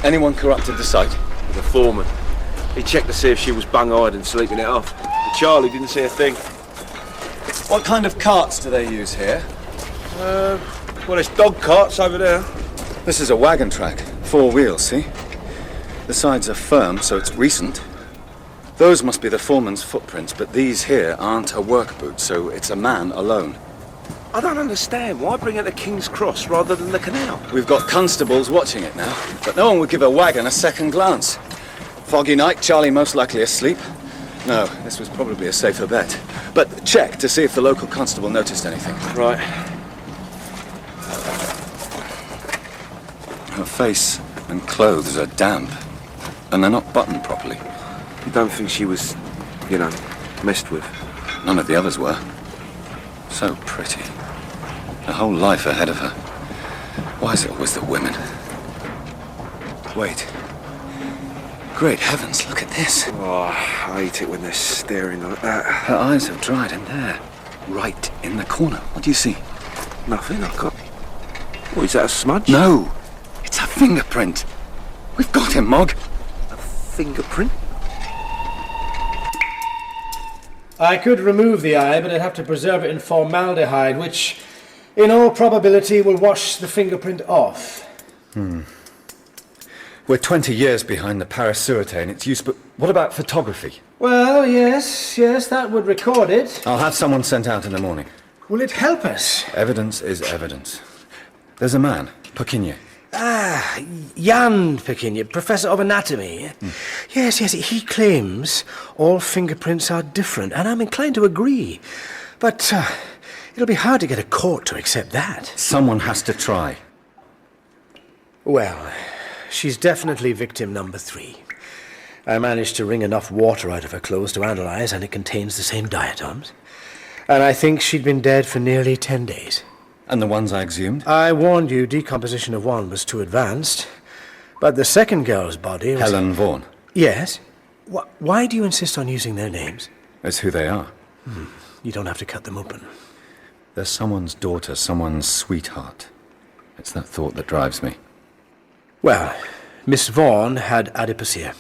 Speaker 5: Anyone corrupted the site?
Speaker 6: The foreman. He checked to see if she was bung-eyed and sleeping it off. But Charlie didn't see a thing.
Speaker 5: What kind of carts do they use here?
Speaker 6: Well, there's dog carts over there.
Speaker 5: This is a wagon track. 4 wheels, see? The sides are firm, so it's recent. Those must be the foreman's footprints, but these here aren't a work boot, so it's a man alone.
Speaker 6: I don't understand. Why bring it to King's Cross rather than the canal?
Speaker 5: We've got constables watching it now, but no one would give a wagon a second glance. Foggy night, Charlie most likely asleep. No, this was probably a safer bet. But check to see if the local constable noticed anything.
Speaker 6: Right.
Speaker 5: Her face and clothes are damp, and they're not buttoned properly.
Speaker 6: You don't think she was, messed with?
Speaker 5: None of the others were. So pretty. A whole life ahead of her. Why is it always the women? Wait. Great heavens, look at this.
Speaker 6: Oh, I hate it when they're staring like that.
Speaker 5: Her eyes have dried, and there, right in the corner. What do you see?
Speaker 6: Nothing, I've got... What, is that a smudge?
Speaker 5: No! It's a fingerprint. We've got him, Mog.
Speaker 6: A fingerprint?
Speaker 9: I could remove the eye, but I'd have to preserve it in formaldehyde, which, in all probability, will wash the fingerprint off.
Speaker 5: We're 20 years behind the Paris Sûreté in its use, but what about photography?
Speaker 9: Well, yes, that would record it.
Speaker 5: I'll have someone sent out in the morning.
Speaker 9: Will it help us?
Speaker 5: Evidence is evidence. There's a man, Pekinia.
Speaker 9: Jan Pekinia, Professor of Anatomy. Yes, he claims all fingerprints are different, and I'm inclined to agree. But it'll be hard to get a court to accept that.
Speaker 5: Someone has to try.
Speaker 9: Well, she's definitely victim number 3. I managed to wring enough water out of her clothes to analyse, and it contains the same diatoms. And I think she'd been dead for nearly 10 days.
Speaker 5: And the ones I exhumed?
Speaker 9: I warned you decomposition of one was too advanced. But the second girl's body was...
Speaker 5: Helen Vaughan.
Speaker 9: Yes. Why do you insist on using their names?
Speaker 5: It's who they are.
Speaker 9: You don't have to cut them open.
Speaker 5: They're someone's daughter, someone's sweetheart. It's that thought that drives me.
Speaker 9: Well, Miss Vaughan had adipocere.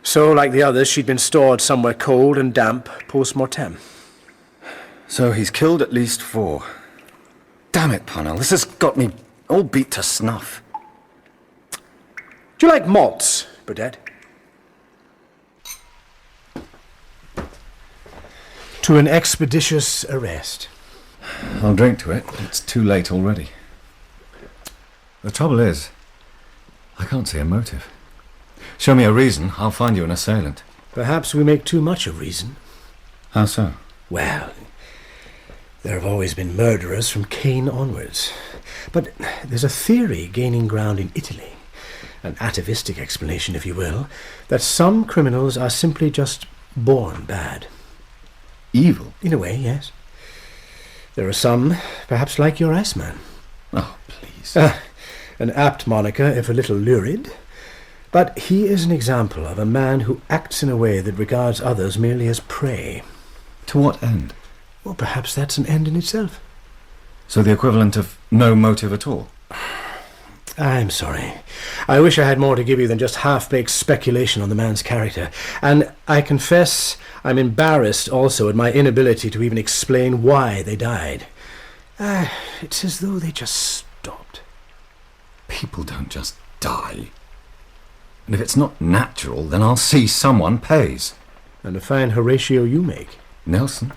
Speaker 9: So, like the others, she'd been stored somewhere cold and damp post-mortem.
Speaker 5: So he's killed at least 4. Damn it, Parnell, this has got me all beat to snuff.
Speaker 9: Do you like malts, Burdett? To an expeditious arrest.
Speaker 5: I'll drink to it. It's too late already. The trouble is, I can't see a motive. Show me a reason, I'll find you an assailant.
Speaker 9: Perhaps we make too much of reason.
Speaker 5: How so?
Speaker 9: Well, there have always been murderers from Cain onwards. But there's a theory gaining ground in Italy, an atavistic explanation, if you will, that some criminals are simply just born bad.
Speaker 5: Evil?
Speaker 9: In a way, yes. There are some, perhaps like your Iceman.
Speaker 5: Oh, please.
Speaker 9: An apt moniker, if a little lurid. But he is an example of a man who acts in a way that regards others merely as prey.
Speaker 5: To what end?
Speaker 9: Well, perhaps that's an end in itself.
Speaker 5: So the equivalent of no motive at all?
Speaker 9: I'm sorry. I wish I had more to give you than just half-baked speculation on the man's character. And I confess I'm embarrassed also at my inability to even explain why they died. It's as though they just stopped.
Speaker 5: People don't just die. And if it's not natural, then I'll see someone pays.
Speaker 9: And a fine Horatio you make.
Speaker 5: Nelson?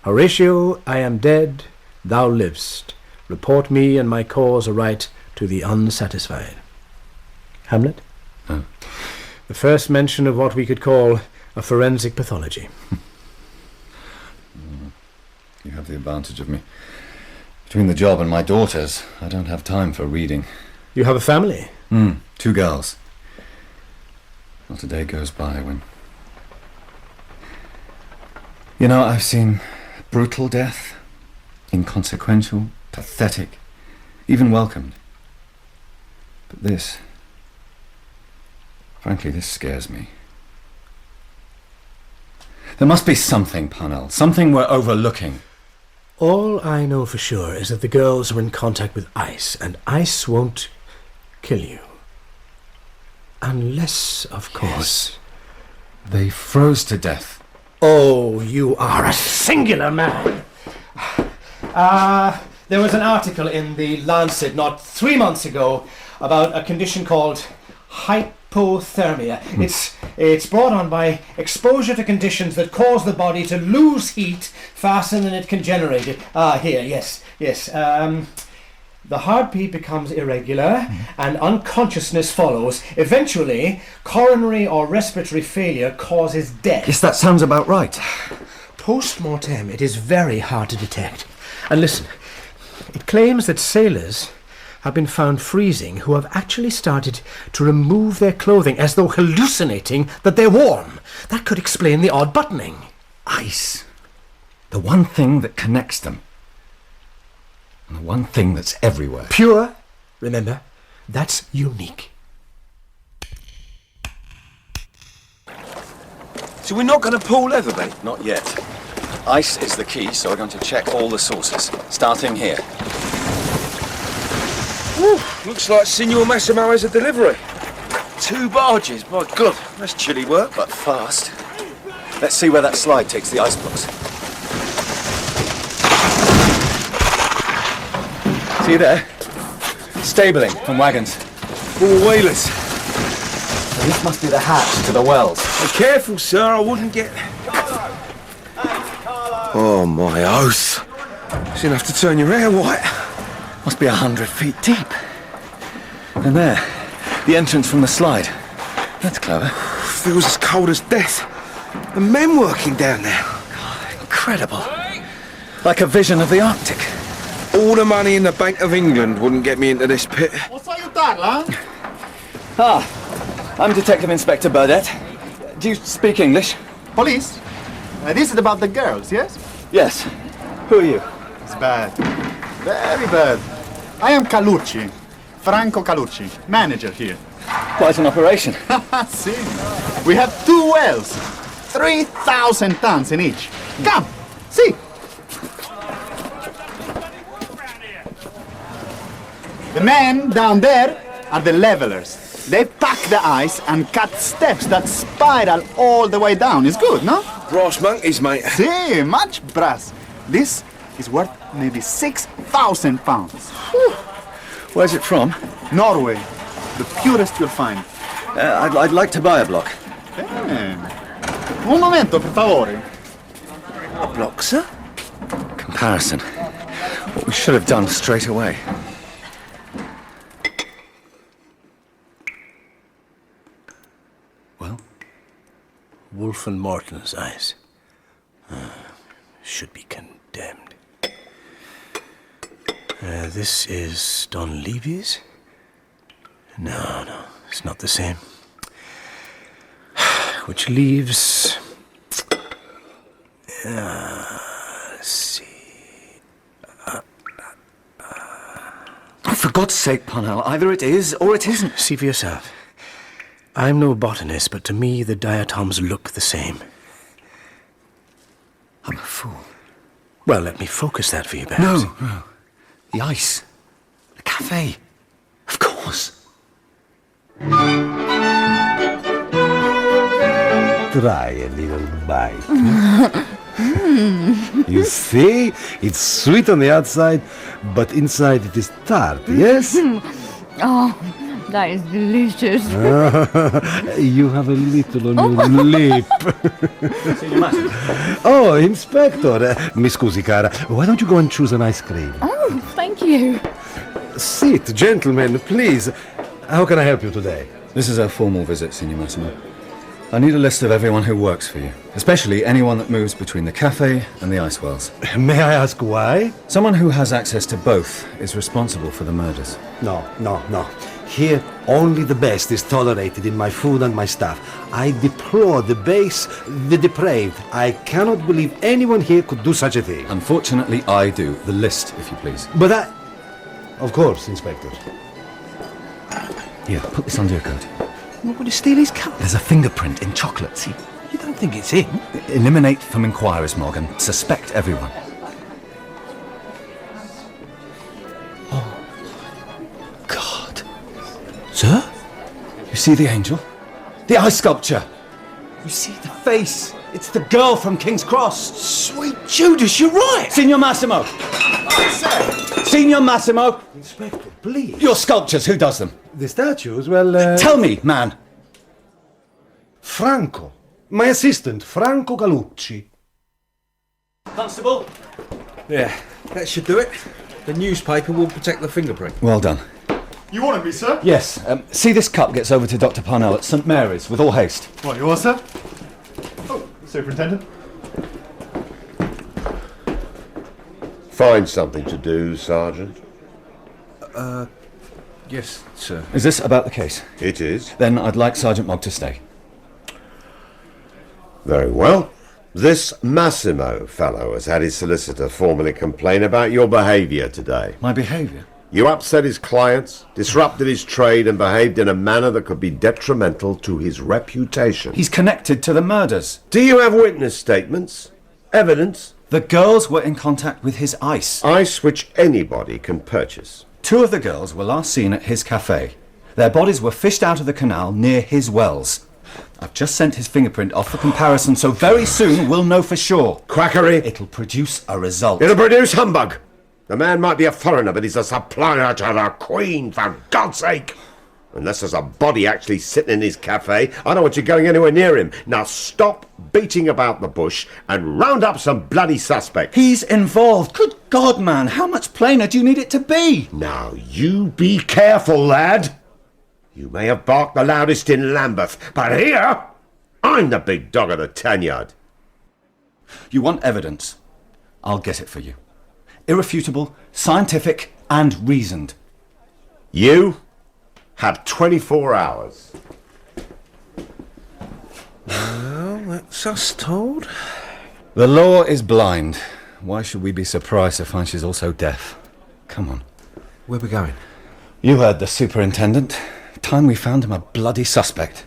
Speaker 9: Horatio, I am dead, thou livest. Report me and my cause aright to the unsatisfied. Hamlet?
Speaker 5: Oh.
Speaker 9: The first mention of what we could call a forensic pathology.
Speaker 5: You have the advantage of me. Between the job and my daughters, I don't have time for reading.
Speaker 9: You have a family?
Speaker 5: 2 girls. Not a day goes by when... You know, I've seen brutal death, inconsequential, pathetic, even welcomed. But this... Frankly, this scares me. There must be something, Parnell. Something we're overlooking.
Speaker 9: All I know for sure is that the girls were in contact with ice, and ice won't kill you. Unless, of course...
Speaker 5: Yes. They froze to death.
Speaker 9: Oh, you are a singular man. There was an article in the Lancet not 3 months ago about a condition called hypothermia. It's brought on by exposure to conditions that cause the body to lose heat faster than it can generate it. Here, yes. The heartbeat becomes irregular and unconsciousness follows. Eventually, coronary or respiratory failure causes death.
Speaker 5: Yes, that sounds about right.
Speaker 9: Post-mortem, it is very hard to detect. And listen, it claims that sailors have been found freezing who have actually started to remove their clothing as though hallucinating that they're warm. That could explain the odd buttoning.
Speaker 5: Ice. The one thing that connects them. And the one thing that's everywhere.
Speaker 9: Pure, remember, that's unique.
Speaker 6: So we're not going to pull leather, mate?
Speaker 5: Not yet. Ice is the key, so we're going to check all the sources, starting here.
Speaker 6: Whew, looks like Signor Massimo has a delivery. 2 barges, my God, that's chilly work.
Speaker 5: But fast. Let's see where that slide takes the iceblocks. See there? Stabling from wagons.
Speaker 6: 4 wheelers.
Speaker 5: So this must be the hatch to the wells.
Speaker 6: Be careful, sir, I wouldn't get... Oh, my oath. It's enough to turn your hair white.
Speaker 5: Must be 100 feet deep. And there, the entrance from the slide. That's clever.
Speaker 6: Feels as cold as death. The men working down there.
Speaker 5: God, incredible. Like a vision of the Arctic.
Speaker 6: All the money in the Bank of England wouldn't get me into this pit.
Speaker 7: What's that you done, lad?
Speaker 5: I'm Detective Inspector Burdett. Do you speak English?
Speaker 7: Police? This is about the girls, yes?
Speaker 5: Yes. Who are you?
Speaker 7: It's bad. Very bad. I am Calucci. Franco Calucci, manager here.
Speaker 5: Quite an operation.
Speaker 7: See? We have 2 wells. 3,000 tons in each. Come, see. The men down there are the levelers. They pack the ice and cut steps that spiral all the way down. It's good, no?
Speaker 6: Brass monkeys, mate.
Speaker 7: See, much brass. This is worth maybe 6,000 pounds. Whew.
Speaker 5: Where's it from?
Speaker 7: Norway. The purest you'll find.
Speaker 5: I'd like to buy a block.
Speaker 7: Un momento, per favore.
Speaker 5: A block, sir? Comparison. What we should have done straight away.
Speaker 9: Well, Wolf and Morton's eyes. Should be condemned. This is Don Levy's? No, it's not the same. Which leaves... let's see...
Speaker 5: For God's sake, Parnell, either it is or it isn't.
Speaker 9: See for yourself. I'm no botanist, but to me the diatoms look the same.
Speaker 5: I'm a fool.
Speaker 9: Well, let me focus that for you, perhaps.
Speaker 5: No. The ice. The cafe. Of course.
Speaker 12: Try a little bite. You see, it's sweet on the outside, but inside it is tart, yes?
Speaker 2: Oh, that is delicious.
Speaker 12: You have a little on your lip. Oh, Inspector. Mi scusi, cara. Why don't you go and choose an ice cream?
Speaker 2: Oh, thank you.
Speaker 12: Sit, gentlemen, please. How can I help you today?
Speaker 5: This is a formal visit, Signor Massimo. I need a list of everyone who works for you, especially anyone that moves between the cafe and the ice wells.
Speaker 12: May I ask why?
Speaker 5: Someone who has access to both is responsible for the murders.
Speaker 12: No. Here, only the best is tolerated in my food and my staff. I deplore the base, the depraved. I cannot believe anyone here could do such a thing.
Speaker 5: Unfortunately, I do. The list, if you please.
Speaker 12: But I... Of course, Inspector.
Speaker 5: Here, put this under your coat.
Speaker 9: What would you steal his cup?
Speaker 5: There's a fingerprint in chocolate. See?
Speaker 9: You don't think it's him?
Speaker 5: Eliminate from inquiries, Morgan. Suspect everyone.
Speaker 9: Oh, God. Sir?
Speaker 5: You see the angel? The ice sculpture? You see the face? It's the girl from King's Cross.
Speaker 9: Sweet Judas, you're right!
Speaker 5: Signor Massimo! Signor Massimo!
Speaker 12: Inspector, please.
Speaker 5: Your sculptures, who does them?
Speaker 12: The statues, well,
Speaker 5: Tell me, man!
Speaker 12: Franco. My assistant, Franco Calucci.
Speaker 6: Constable? Yeah, that should do it. The newspaper will protect the fingerprint.
Speaker 5: Well done.
Speaker 7: You wanted me, sir?
Speaker 5: Yes, see this cup gets over to Dr. Parnell at St. Mary's with all haste.
Speaker 7: What, you are, sir? Oh, Superintendent.
Speaker 4: Find something to do, Sergeant.
Speaker 6: Yes, sir.
Speaker 5: Is this about the case?
Speaker 4: It is.
Speaker 5: Then I'd like Sergeant Mogg to stay.
Speaker 4: Very well. This Massimo fellow has had his solicitor formally complain about your behaviour today.
Speaker 5: My behaviour?
Speaker 4: You upset his clients, disrupted his trade, and behaved in a manner that could be detrimental to his reputation.
Speaker 5: He's connected to the murders.
Speaker 4: Do you have witness statements? Evidence?
Speaker 5: The girls were in contact with his ice.
Speaker 4: Ice which anybody can purchase.
Speaker 5: 2 of the girls were last seen at his cafe. Their bodies were fished out of the canal near his wells. I've just sent his fingerprint off for comparison, so very soon we'll know for sure.
Speaker 4: Quackery.
Speaker 5: It'll produce a result.
Speaker 4: It'll produce humbug. The man might be a foreigner, but he's a supplier to the Queen, for God's sake. Unless there's a body actually sitting in his cafe, I don't want you going anywhere near him. Now stop beating about the bush and round up some bloody suspect.
Speaker 5: He's involved. Good God, man, how much plainer do you need it to be?
Speaker 4: Now you be careful, lad. You may have barked the loudest in Lambeth, but here, I'm the big dog of the tanyard.
Speaker 5: You want evidence? I'll get it for you. Irrefutable, scientific, and reasoned.
Speaker 4: You have 24 hours.
Speaker 10: Well, that's us told.
Speaker 5: The law is blind. Why should we be surprised to find she's also deaf? Come on.
Speaker 10: Where we going?
Speaker 5: You heard the superintendent. Time we found him a bloody suspect.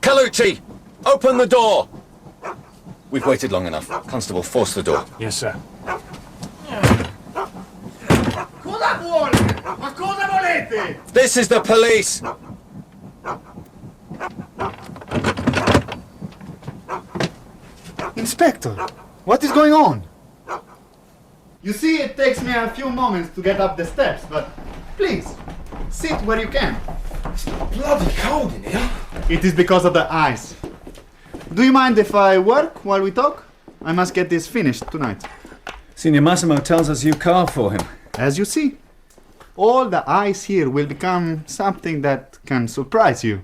Speaker 5: Calucci! Open the door! We've waited long enough. Constable, force the door.
Speaker 13: Yes, sir.
Speaker 5: This is the police!
Speaker 7: Inspector, what is going on? You see, it takes me a few moments to get up the steps, but please, sit where you can.
Speaker 10: It's bloody cold in here.
Speaker 7: It is because of the ice. Do you mind if I work while we talk? I must get this finished tonight.
Speaker 5: Senior Massimo tells us you carve for him.
Speaker 7: As you see, all the ice here will become something that can surprise you.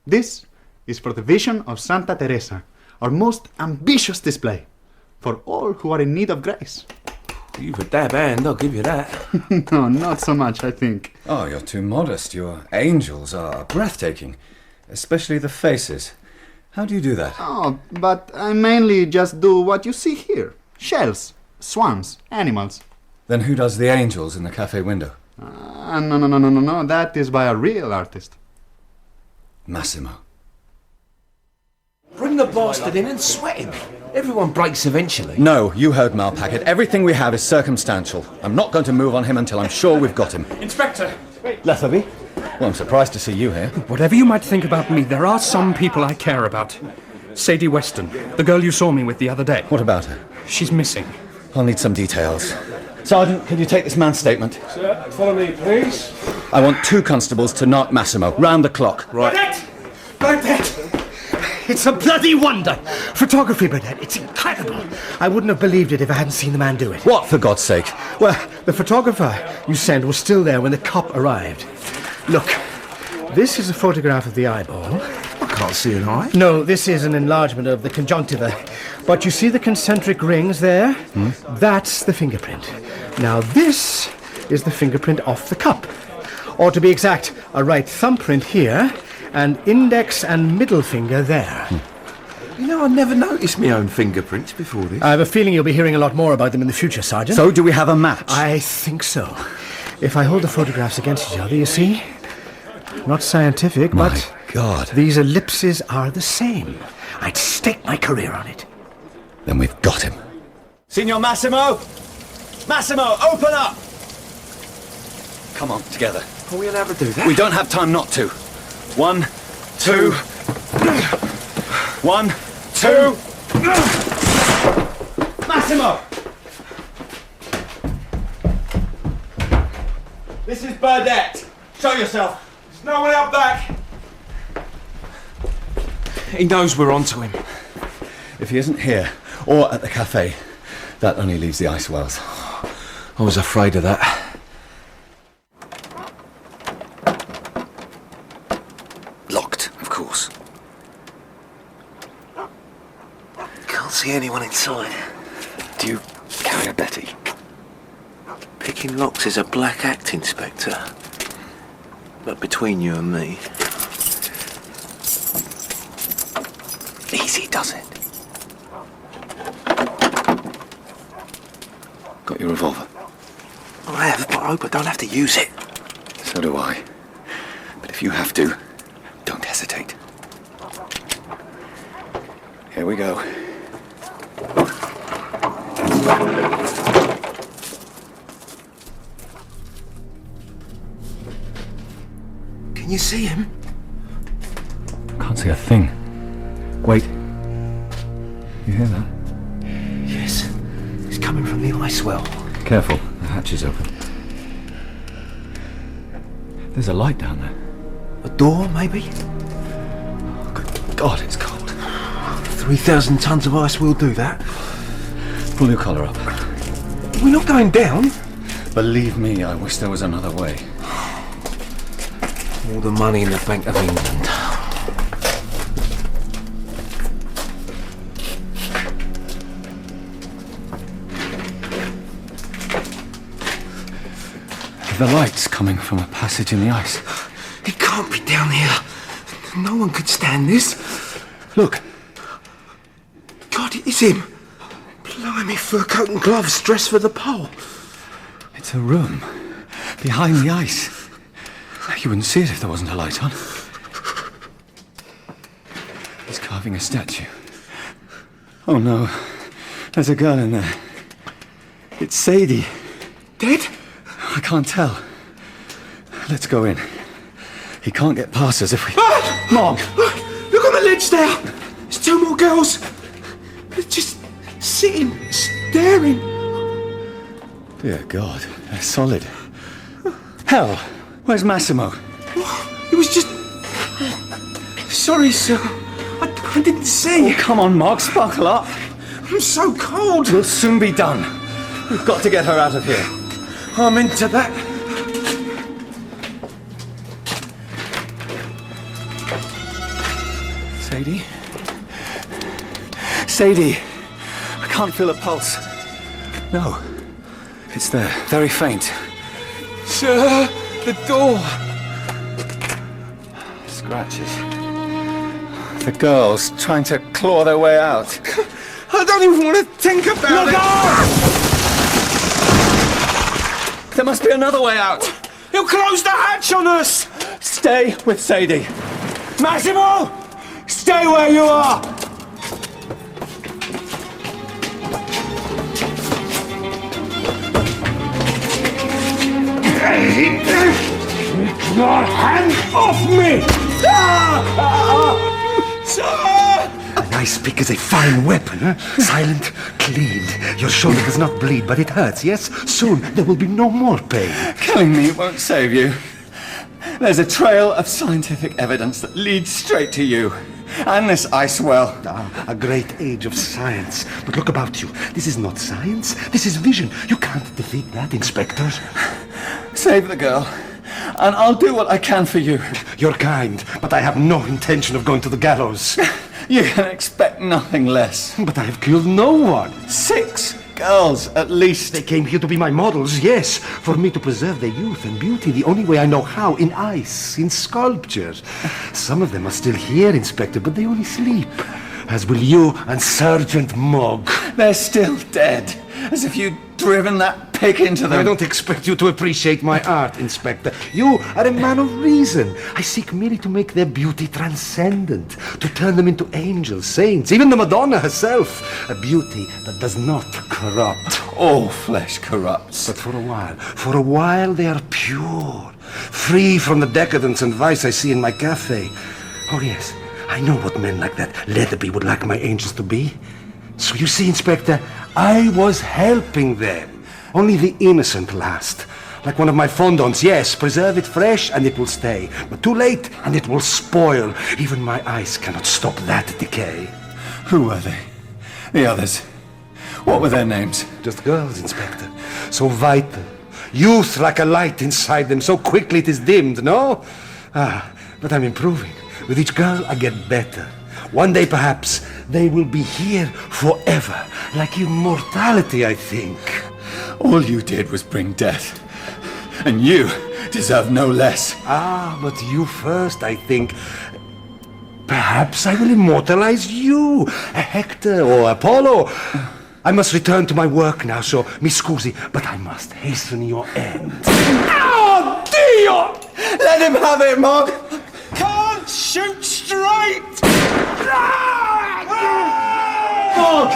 Speaker 7: This is for the vision of Santa Teresa, our most ambitious display, for all who are in need of grace.
Speaker 10: You've a dab hand, I'll give you that.
Speaker 7: No, not so much, I think.
Speaker 5: Oh, you're too modest. Your angels are breathtaking, especially the faces. How do you do that?
Speaker 7: Oh, but I mainly just do what you see here. Shells, swans, animals.
Speaker 5: Then who does the angels in the cafe window?
Speaker 7: No. That is by a real artist.
Speaker 5: Massimo.
Speaker 10: Bring the bastard in and sweat him. Everyone breaks eventually.
Speaker 5: No, you heard Malpacket. Everything we have is circumstantial. I'm not going to move on him until I'm sure we've got him.
Speaker 11: Inspector!
Speaker 5: Letherby? Well, I'm surprised to see you here.
Speaker 11: Whatever you might think about me, there are some people I care about. Sadie Weston, the girl you saw me with the other day.
Speaker 5: What about her?
Speaker 11: She's missing.
Speaker 5: I'll need some details. Sergeant, can you take this man's statement?
Speaker 13: Sir, follow me, please.
Speaker 5: I want 2 constables to knock Massimo, round the clock.
Speaker 9: Right. Burdett! It's a bloody wonder! Photography, Burdett. It's incredible. I wouldn't have believed it if I hadn't seen the man do it.
Speaker 5: What, for God's sake?
Speaker 9: Well, the photographer you sent was still there when the cop arrived. Look, this is a photograph of the eyeball.
Speaker 10: I can't see an eye.
Speaker 9: No, this is an enlargement of the conjunctiva. But you see the concentric rings there? That's the fingerprint. Now this is the fingerprint off the cup. Or to be exact, a right thumbprint here, and index and middle finger there.
Speaker 10: You know, I never noticed my own fingerprints before this.
Speaker 9: I have a feeling you'll be hearing a lot more about them in the future, Sergeant.
Speaker 5: So, do we have a match?
Speaker 9: I think so. If I hold the photographs against each other, you see? Not scientific,
Speaker 5: My
Speaker 9: but
Speaker 5: God.
Speaker 9: these ellipses are the same. I'd stake my career on it.
Speaker 5: Then we've got him. Signor Massimo! Massimo, open up! Come on, together.
Speaker 10: Are we allowed to do that?
Speaker 5: We don't have time not to. 1, 2... 1, 2... Massimo! This is Burdett. Show yourself.
Speaker 13: There's no one out back.
Speaker 10: He knows we're onto him.
Speaker 5: If he isn't here, or at the cafe, that only leaves the ice wells.
Speaker 10: I was afraid of that. Locked, of course. Can't see anyone inside.
Speaker 6: Do you carry a Betty? Picking locks is a black act, Inspector. But between you and me... Easy does it.
Speaker 5: Got your revolver?
Speaker 6: I have, but I hope I don't have to use it.
Speaker 5: So do I. But if you have to, don't hesitate. Here we go.
Speaker 6: Can you see him?
Speaker 5: Can't see a thing. Wait. You hear that?
Speaker 10: Yes. He's coming from the ice well.
Speaker 5: Careful, the hatch is open. There's a light down there.
Speaker 10: A door, maybe?
Speaker 5: Good God, it's cold.
Speaker 10: 3,000 tons of ice will do that.
Speaker 5: Pull your collar up.
Speaker 10: We're not going down.
Speaker 5: Believe me, I wish there was another way.
Speaker 10: All the money in the Bank of England.
Speaker 5: The light's coming from a passage in the ice.
Speaker 6: He can't be down here. No one could stand this.
Speaker 5: Look.
Speaker 6: God, it is him. Blimey, fur coat and gloves, dressed for the pole.
Speaker 5: It's a room. Behind the ice. You wouldn't see it if there wasn't a light on. He's carving a statue. Oh no. There's a girl in there. It's Sadie.
Speaker 6: Dead?
Speaker 5: I can't tell. Let's go in. He can't get past us if we...
Speaker 6: Ah!
Speaker 5: Mom!
Speaker 6: Look on the ledge there! There's two more girls. They're just sitting, staring.
Speaker 5: Dear God, they're solid. Hell, where's Massimo?
Speaker 6: It was just... Sorry, sir. I didn't see.
Speaker 5: Oh, come on, Mark, sparkle up.
Speaker 6: I'm so cold.
Speaker 5: We'll soon be done. We've got to get her out of here.
Speaker 6: I'm into that.
Speaker 5: Sadie? Sadie! I can't feel a pulse. No. It's there, very faint.
Speaker 6: Sir, the door.
Speaker 5: Scratches. The girls trying to claw their way out.
Speaker 6: I don't even want to think about it.
Speaker 5: There must be another way out.
Speaker 6: He'll close the hatch on us.
Speaker 5: Stay with Sadie. Massimo! Stay where you are!
Speaker 13: Keep your hands off me!
Speaker 12: An ice pick is a fine weapon, huh? Silent, clean. Your shoulder does not bleed, but it hurts, yes? Soon there will be no more pain.
Speaker 5: Killing me won't save you. There's a trail of scientific evidence that leads straight to you. And this ice well.
Speaker 12: A great age of science. But look about you. This is not science. This is vision. You can't defeat that, Inspector.
Speaker 5: Save the girl, and I'll do what I can for you.
Speaker 12: You're kind, but I have no intention of going to the gallows.
Speaker 5: You can expect nothing less.
Speaker 12: But I have killed no one.
Speaker 5: 6 girls, at least.
Speaker 12: They came here to be my models, yes. For me to preserve their youth and beauty the only way I know how, in ice, in sculpture. Some of them are still here, Inspector, but they only sleep. As will you and Sergeant Mogg.
Speaker 5: They're still dead. As if you'd driven that pick into them.
Speaker 12: I don't expect you to appreciate my art, Inspector. You are a man of reason. I seek merely to make their beauty transcendent, to turn them into angels, saints, even the Madonna herself. A beauty that does not corrupt.
Speaker 5: All flesh corrupts.
Speaker 12: But for a while they are pure, free from the decadence and vice I see in my cafe. Oh yes, I know what men like that Leatherby would like my angels to be. So you see, Inspector, I was helping them. Only the innocent last. Like one of my fondants, yes, preserve it fresh and it will stay. But too late and it will spoil. Even my ice cannot stop that decay.
Speaker 5: Who were they? The others? What were their names?
Speaker 12: Just girls, Inspector. So vital. Youth like a light inside them. So quickly it is dimmed, no? But I'm improving. With each girl I get better. One day, perhaps, they will be here forever. Like immortality, I think.
Speaker 5: All you did was bring death. And you deserve no less.
Speaker 12: But you first, I think. Perhaps I will immortalize you. A Hector or Apollo. I must return to my work now, so mi scusi, but I must hasten your end.
Speaker 6: Oh, Dio!
Speaker 5: Let him have it, Mog!
Speaker 6: Can't shoot straight!
Speaker 5: Mog!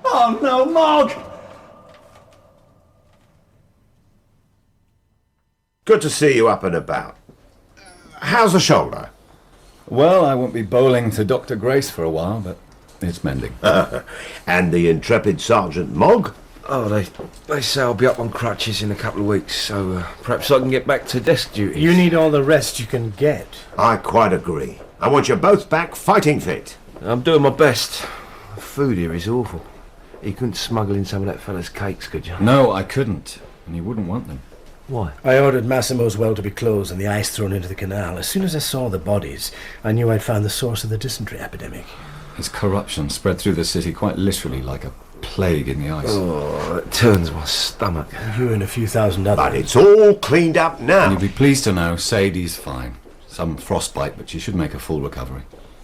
Speaker 5: Oh no, Mog!
Speaker 4: Good to see you up and about. How's the shoulder?
Speaker 5: Well, I won't be bowling to Dr. Grace for a while, but it's mending.
Speaker 4: And the intrepid Sergeant Mogg?
Speaker 6: Oh, they say I'll be up on crutches in a couple of weeks, so perhaps I can get back to desk duties.
Speaker 9: You need all the rest you can get.
Speaker 4: I quite agree. I want you both back fighting fit.
Speaker 6: I'm doing my best. The food here is awful. You couldn't smuggle in some of that fella's cakes, could you?
Speaker 5: No, I couldn't, and you wouldn't want them.
Speaker 6: Why?
Speaker 9: I ordered Massimo's well to be closed and the ice thrown into the canal. As soon as I saw the bodies, I knew I'd found the source of the dysentery epidemic.
Speaker 5: It's corruption spread through the city quite literally like a plague in the ice.
Speaker 6: Oh, it turns my stomach.
Speaker 9: You and a few thousand others.
Speaker 4: But it's all cleaned up now.
Speaker 5: And you'll be pleased to know Sadie's fine. Some frostbite, but she should make a full recovery.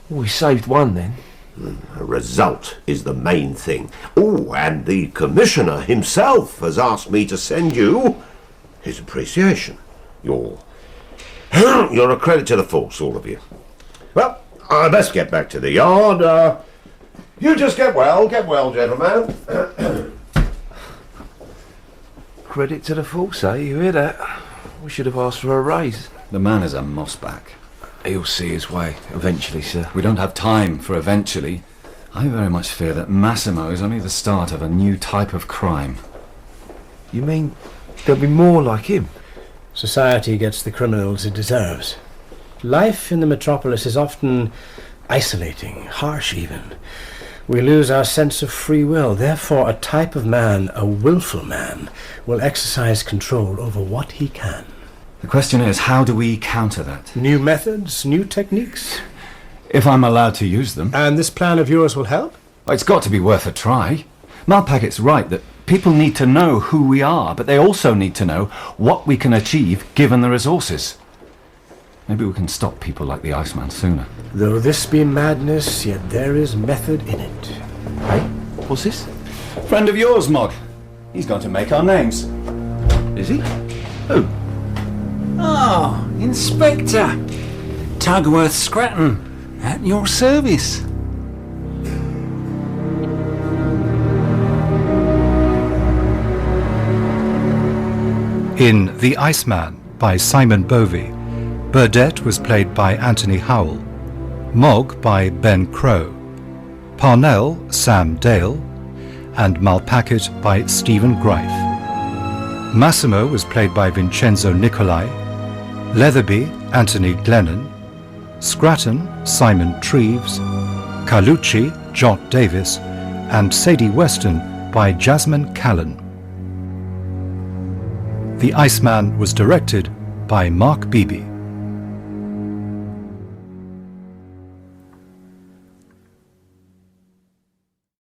Speaker 6: We saved one then.
Speaker 4: A result is the main thing. Oh, and the Commissioner himself has asked me to send you his appreciation. You're a credit to the force, all of you. Well, I best get back to the yard. You just get well, gentlemen.
Speaker 6: Credit to the force, eh? You hear that? We should have asked for a raise.
Speaker 5: The man is a mossback.
Speaker 6: He'll see his way, eventually, sir.
Speaker 5: We don't have time for eventually. I very much fear that Massimo is only the start of a new type of crime.
Speaker 6: You mean there'll be more like him?
Speaker 9: Society gets the criminals it deserves. Life in the metropolis is often isolating, harsh even. We lose our sense of free will. Therefore, a type of man, a willful man, will exercise control over what he can.
Speaker 5: The question is, how do we counter that?
Speaker 9: New methods, new techniques.
Speaker 5: If I'm allowed to use them.
Speaker 9: And this plan of yours will help?
Speaker 5: It's got to be worth a try. Malpacket's right that people need to know who we are, but they also need to know what we can achieve given the resources. Maybe we can stop people like the Iceman sooner.
Speaker 9: Though this be madness, yet there is method in it.
Speaker 6: Hey, what's this?
Speaker 5: Friend of yours, Mog. He's going to make our names.
Speaker 6: Is he? Who?
Speaker 8: Oh, Inspector. Tugworth Scratton, at your service.
Speaker 3: In The Iceman by Simon Bovey, Burdett was played by Anthony Howell, Mogg by Ben Crowe, Parnell Sam Dale, and Malpacket by Stephen Greif. Massimo was played by Vincenzo Nicolai, Leatherby Anthony Glennon, Scratton Simon Treves, Carlucci Jot Davis, and Sadie Weston by Jasmine Callan. The Iceman was directed by Mark Beebe.